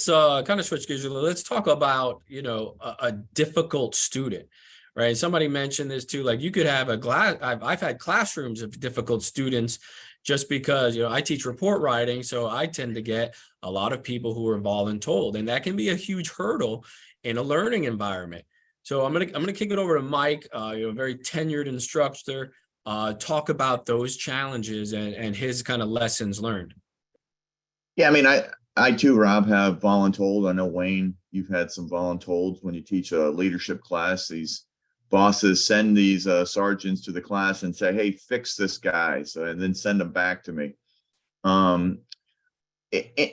kind of switch gears a little. Let's talk about, a difficult student, right? Somebody mentioned this too, like you could have I've had classrooms of difficult students just because, I teach report writing. So I tend to get a lot of people who are voluntold, and that can be a huge hurdle in a learning environment. So I'm gonna kick it over to Mike, a very tenured instructor, talk about those challenges and his kind of lessons learned. Yeah, I mean, I too, Rob, have voluntold. I know, Wayne, you've had some voluntold when you teach a leadership class. These bosses send these sergeants to the class and say, hey, fix this guy. So, and then send them back to me.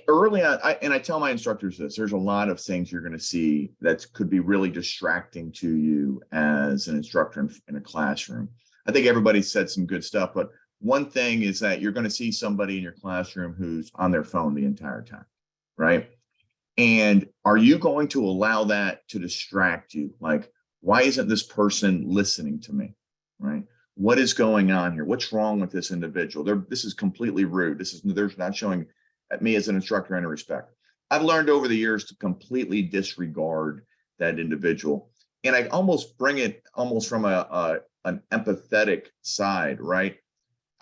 Early on, I tell my instructors this, there's a lot of things you're going to see that could be really distracting to you as an instructor in a classroom. I think everybody said some good stuff, but one thing is that you're going to see somebody in your classroom who's on their phone the entire time, right? And are you going to allow that to distract you? Like, why isn't this person listening to me, right? What is going on here? What's wrong with this individual? This is completely rude. They're not showing at me as an instructor any respect. I've learned over the years to completely disregard that individual. And I almost bring it almost from an empathetic side, right?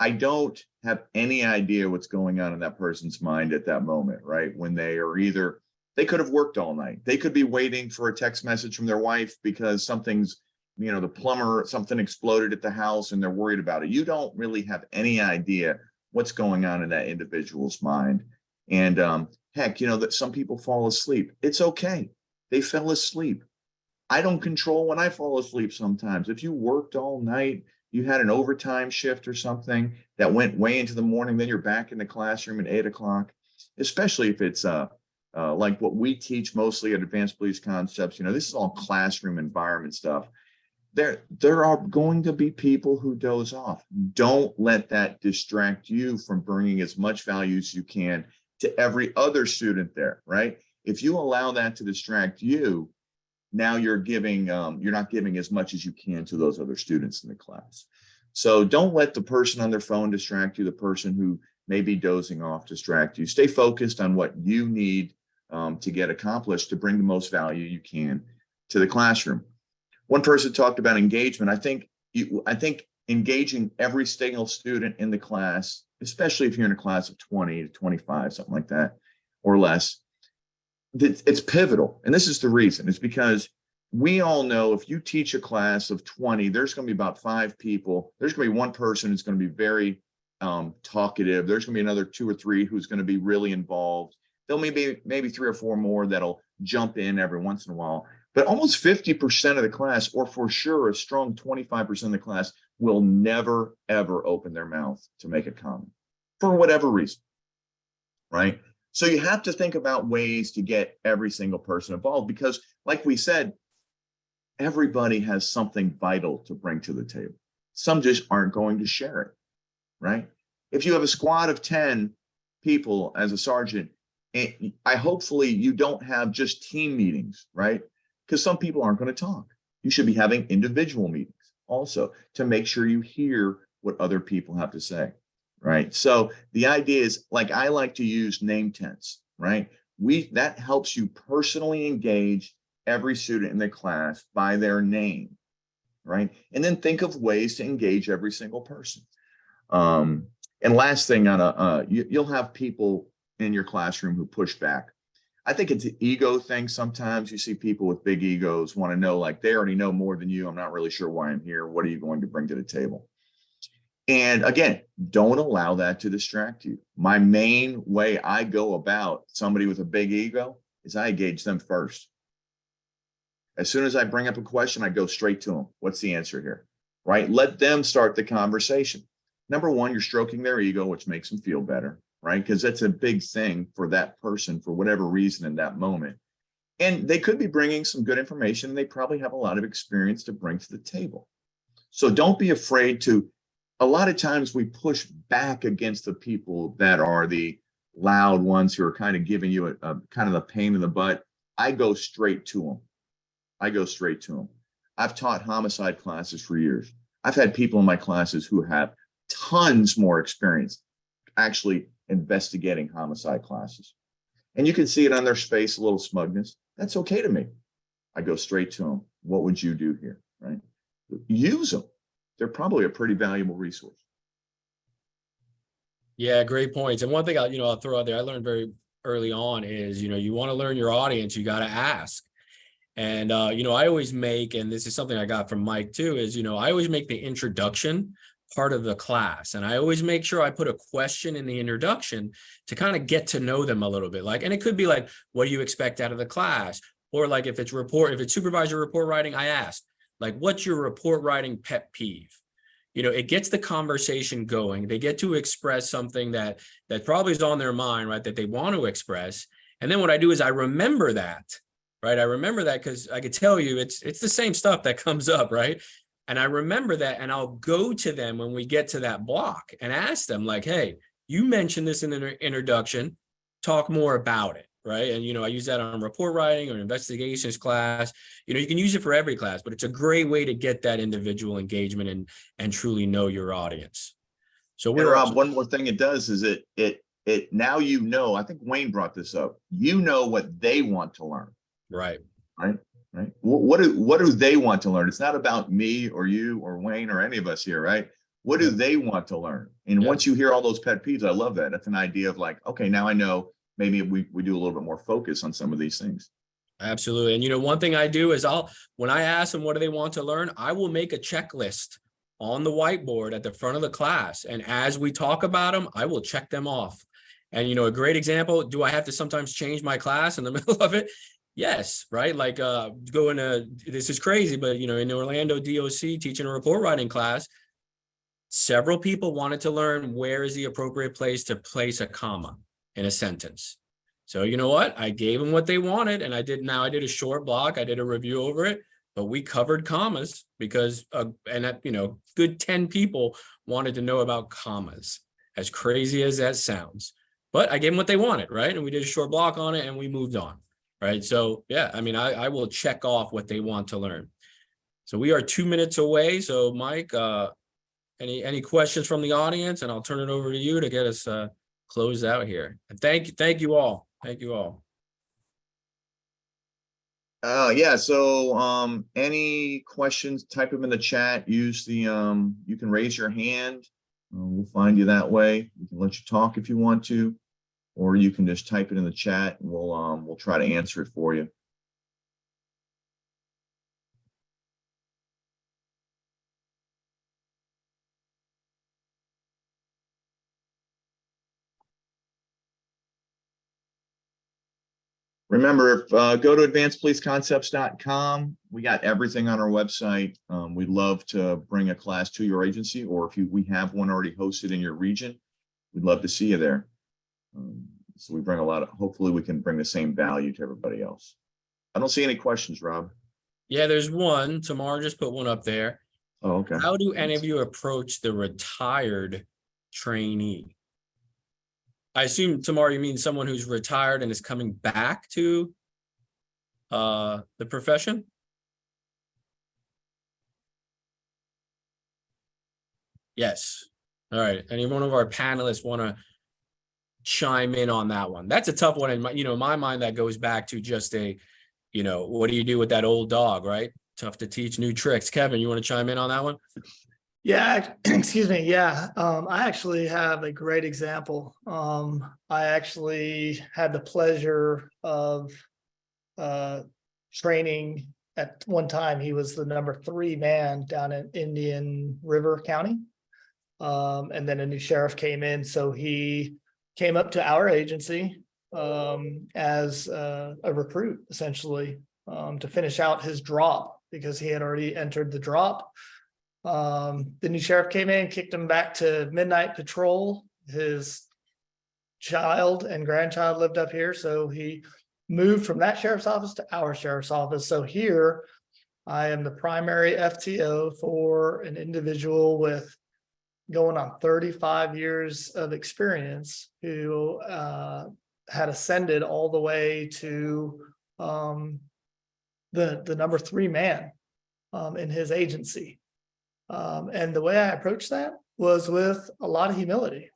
I don't have any idea what's going on in that person's mind at that moment, right? When they could have worked all night. They could be waiting for a text message from their wife because something's, the plumber, something exploded at the house and they're worried about it. You don't really have any idea what's going on in that individual's mind. And heck, that some people fall asleep. It's okay. They fell asleep. I don't control when I fall asleep sometimes. If you worked all night, you had an overtime shift or something that went way into the morning, then you're back in the classroom at 8 o'clock, especially if it's like what we teach mostly at Advanced Police Concepts. This is all classroom environment stuff. There are going to be people who doze off. Don't let that distract you from bringing as much value as you can to every other student there, right? If you allow that to distract you, now you're not giving as much as you can to those other students in the class. So don't let the person on their phone distract you, the person who may be dozing off distract you. Stay focused on what you need to get accomplished to bring the most value you can to the classroom. One person talked about engagement. I think engaging every single student in the class, especially if you're in a class of 20 to 25, something like that, or less, it's pivotal. And this is the reason. It's because we all know if you teach a class of 20, there's going to be about 5 people. There's going to be one person who's going to be very talkative. There's going to be another 2 or 3 who's going to be really involved. There'll maybe 3 or 4 more that'll jump in every once in a while. But almost 50% of the class, or for sure a strong 25% of the class, will never, ever open their mouth to make a comment for whatever reason, right? So you have to think about ways to get every single person involved because, like we said, everybody has something vital to bring to the table. Some just aren't going to share it, right? If you have a squad of 10 people as a sergeant, hopefully you don't have just team meetings, right? Because some people aren't going to talk. You should be having individual meetings also to make sure you hear what other people have to say, right? So the idea is, like, I like to use name tense, right? That helps you personally engage every student in the class by their name, right? And then think of ways to engage every single person. And last thing, you'll have people in your classroom who push back. I think it's an ego thing. Sometimes you see people with big egos want to know, like, they already know more than you. I'm not really sure why I'm here. What are you going to bring to the table? And again, don't allow that to distract you. My main way I go about somebody with a big ego is I engage them first. As soon as I bring up a question, I go straight to them. What's the answer here? Right? Let them start the conversation. Number one, you're stroking their ego, which makes them feel better, right? Because that's a big thing for that person for whatever reason in that moment. And they could be bringing some good information. And they probably have a lot of experience to bring to the table. So don't be afraid to a lot of times we push back against the people that are the loud ones who are kind of giving you a kind of a pain in the butt. I go straight to them. I go straight to them. I've taught homicide classes for years. I've had people in my classes who have tons more experience actually investigating homicide classes. And you can see it on their face, a little smugness. That's okay to me. I go straight to them. What would you do here, right? Use them. They're probably a pretty valuable resource. Yeah, great points. And one thing I'll throw out there, I learned very early on is, you want to learn your audience, you got to ask. And, I always make, and this is something I got from Mike too, is, I always make the introduction part of the class. And I always make sure I put a question in the introduction to kind of get to know them a little bit. Like, and it could be like, what do you expect out of the class? Or like if it's supervisor report writing, I ask, like, what's your report writing pet peeve? It gets the conversation going. They get to express something that probably is on their mind, right? That they want to express. And then what I do is I remember that, right? I remember that because I could tell you it's the same stuff that comes up, right? And I remember that, and I'll go to them when we get to that block and ask them like, hey, you mentioned this in the introduction, talk more about it, right? And, I use that on report writing or investigations class. You can use it for every class, but it's a great way to get that individual engagement and truly know your audience. So And Rob, one more thing it does is it now, I think Wayne brought this up, what they want to learn. Right. Right. What do they want to learn? It's not about me or you or Wayne or any of us here, right? What do they want to learn? And once you hear all those pet peeves, I love that. That's an idea of like, okay, now I know maybe we do a little bit more focus on some of these things. Absolutely. And one thing I do is when I ask them what do they want to learn, I will make a checklist on the whiteboard at the front of the class. And as we talk about them, I will check them off. And a great example, do I have to sometimes change my class in the middle of it? Yes, right. Like this is crazy, but in Orlando DOC teaching a report writing class, several people wanted to learn where is the appropriate place to place a comma in a sentence. So you know what? I gave them what they wanted, and I did a short block. I did a review over it, but we covered commas because good 10 people wanted to know about commas, as crazy as that sounds. But I gave them what they wanted, right? And we did a short block on it and we moved on. Right. So, yeah, I will check off what they want to learn. So we are 2 minutes away. So, Mike, any questions from the audience? And I'll turn it over to you to get us closed out here. And thank you all. Thank you all. Yeah. So any questions, type them in the chat. Use the you can raise your hand. We'll find you that way. We can let you talk if you want to. Or you can just type it in the chat and we'll try to answer it for you. Remember, go to advancedpoliceconcepts.com. We got everything on our website. We'd love to bring a class to your agency, or if we have one already hosted in your region, we'd love to see you there. So we bring hopefully we can bring the same value to everybody else. I don't see any questions, Rob. Yeah, there's one. Tamar just put one up there. Oh, okay. How do any of you approach the retired trainee? I assume, Tamar, you mean someone who's retired and is coming back to the profession? Yes. All right. Any one of our panelists want to chime in on that one? That's a tough one. In my mind, that goes back to just what do you do with that old dog, right? Tough to teach new tricks. Kevin, you want to chime in on that one? Yeah, excuse me. Yeah, I actually have a great example. I actually had the pleasure of training at one time. He was the number 3 man down in Indian River County. And then a new sheriff came in. So he came up to our agency as a recruit, essentially, to finish out his drop because he had already entered the drop. The new sheriff came in, kicked him back to midnight patrol. His child and grandchild lived up here, so he moved from that sheriff's office to our sheriff's office. So here I am the primary FTO for an individual with going on 35 years of experience, who had ascended all the way to the number 3 man in his agency. And the way I approached that was with a lot of humility,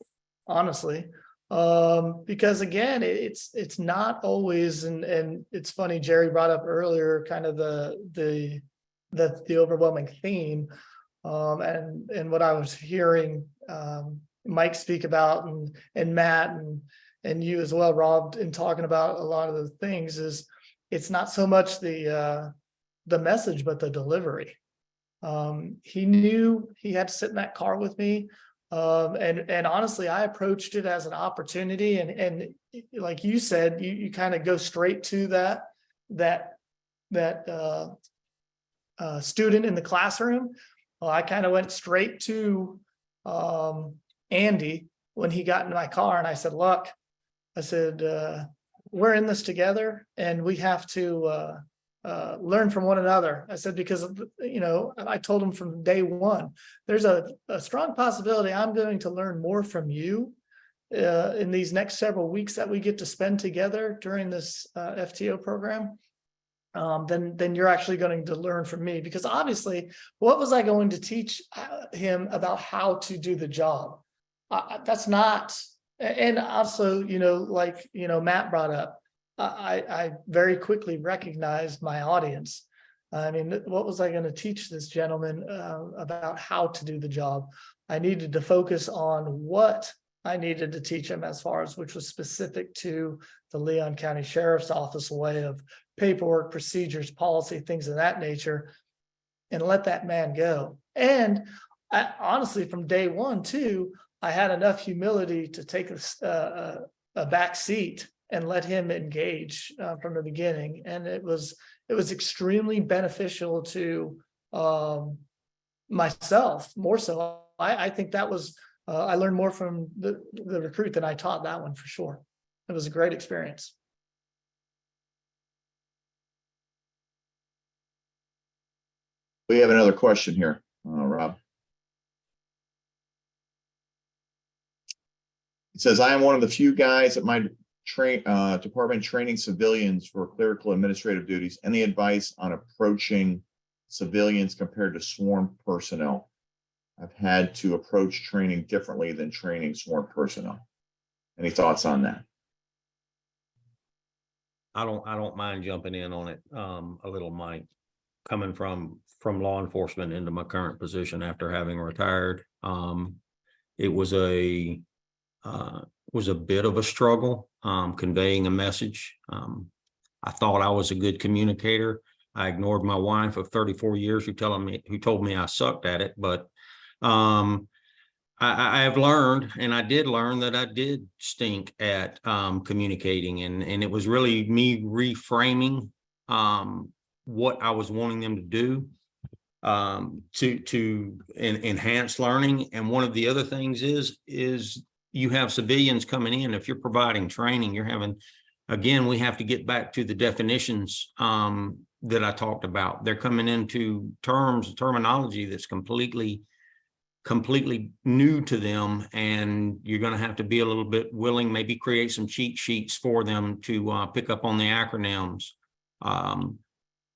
honestly. Because again, it's not always, and it's funny, Jerry brought up earlier kind of the overwhelming theme. And what I was hearing Mike speak about, and Matt and you as well, Rob, in talking about a lot of the things, is it's not so much the message, but the delivery. He knew he had to sit in that car with me. And honestly, I approached it as an opportunity, and like you said, you kind of go straight to that student in the classroom. Well, I kind of went straight to Andy when he got in my car, and I said, look, I said, we're in this together, and we have to learn from one another. I said, because, I told him from day one, there's a strong possibility I'm going to learn more from you in these next several weeks that we get to spend together during this FTO program. Then you're actually going to learn from me, because obviously, what was I going to teach him about how to do the job? That's not, and also, Matt brought up, I very quickly recognized my audience. I mean, what was I going to teach this gentleman about how to do the job? I needed to focus on what I needed to teach him, as far as which was specific to the Leon County Sheriff's Office way of paperwork, procedures, policy, things of that nature, and let that man go. And I, honestly, from day one too, I had enough humility to take a back seat and let him engage from the beginning. And it was extremely beneficial to myself, more so. I think that was, I learned more from the recruit than I taught that one, for sure. It was a great experience. We have another question here, Rob. It says, I am one of the few guys at my department training civilians for clerical administrative duties. Any advice on approaching civilians compared to sworn personnel? I've had to approach training differently than training sworn personnel. Any thoughts on that? I don't mind jumping in on it a little, Mike. Coming from law enforcement into my current position after having retired, it was a bit of a struggle conveying a message. I thought I was a good communicator. I ignored my wife of 34 years who told me I sucked at it, but I have learned, and I did learn, that I did stink at communicating, and it was really me reframing what I was wanting them to do to enhance learning. And one of the other things is you have civilians coming in. If you're providing training, you're having, again, we have to get back to the definitions that I talked about. They're coming into terminology that's completely new to them, and you're going to have to be a little bit willing, maybe create some cheat sheets for them to pick up on the acronyms.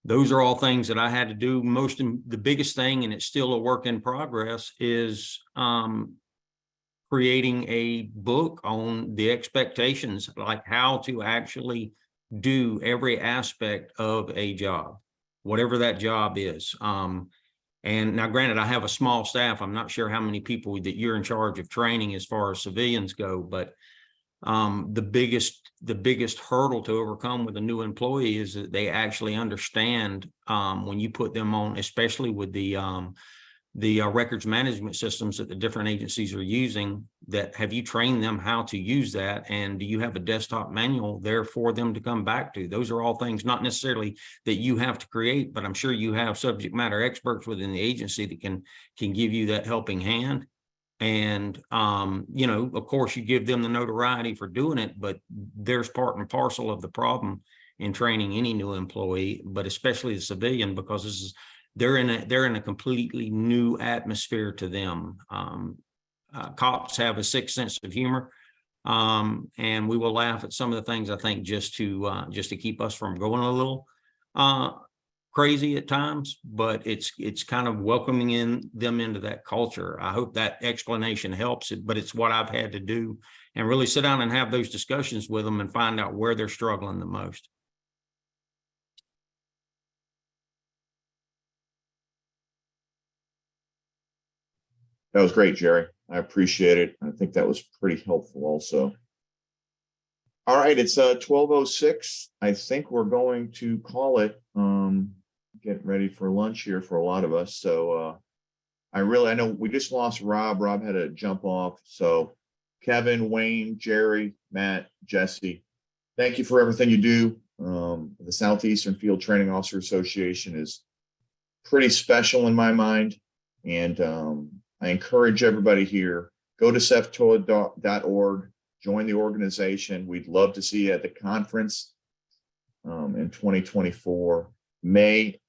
Those are all things that I had to do. The biggest thing, and it's still a work in progress, is creating a book on the expectations, like how to actually do every aspect of a job, whatever that job is. And now, granted, I have a small staff. I'm not sure how many people that you're in charge of training as far as civilians go, but the biggest hurdle to overcome with a new employee is that they actually understand when you put them on, especially with the records management systems that the different agencies are using, that have you trained them how to use that, and do you have a desktop manual there for them to come back to? Those are all things not necessarily that you have to create, but I'm sure you have subject matter experts within the agency that can give you that helping hand. And, of course, you give them the notoriety for doing it, but there's part and parcel of the problem in training any new employee, but especially the civilian, because they're in a completely new atmosphere to them. cops have a sixth sense of humor. And we will laugh at some of the things, I think, just to keep us from going a little crazy at times, but it's kind of welcoming them into that culture. I hope that explanation helps it, but it's what I've had to do and really sit down and have those discussions with them and find out where they're struggling the most. That was great, Jerry. I appreciate it. I think that was pretty helpful also. All right, it's 12:06. I think we're going to call it. Getting ready for lunch here for a lot of us. So I know we just lost Rob. Rob had to jump off. So Kevin, Wayne, Jerry, Matt, Jesse, thank you for everything you do. The Southeastern Field Training Officer Association is pretty special in my mind. And I encourage everybody here, go to SEFTOA.org, join the organization. We'd love to see you at the conference in 2024.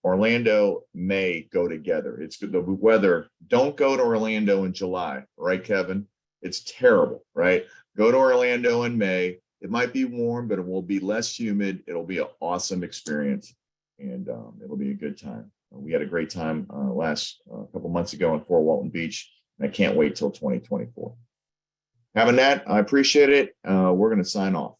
Orlando may go together. It's good. The weather, don't go to Orlando in July, right, Kevin? It's terrible, right? Go to Orlando in May. It might be warm, but it will be less humid. It'll be an awesome experience, and it'll be a good time. We had a great time last couple months ago in Fort Walton Beach, and I can't wait till 2024. Having that, I appreciate it. We're going to sign off.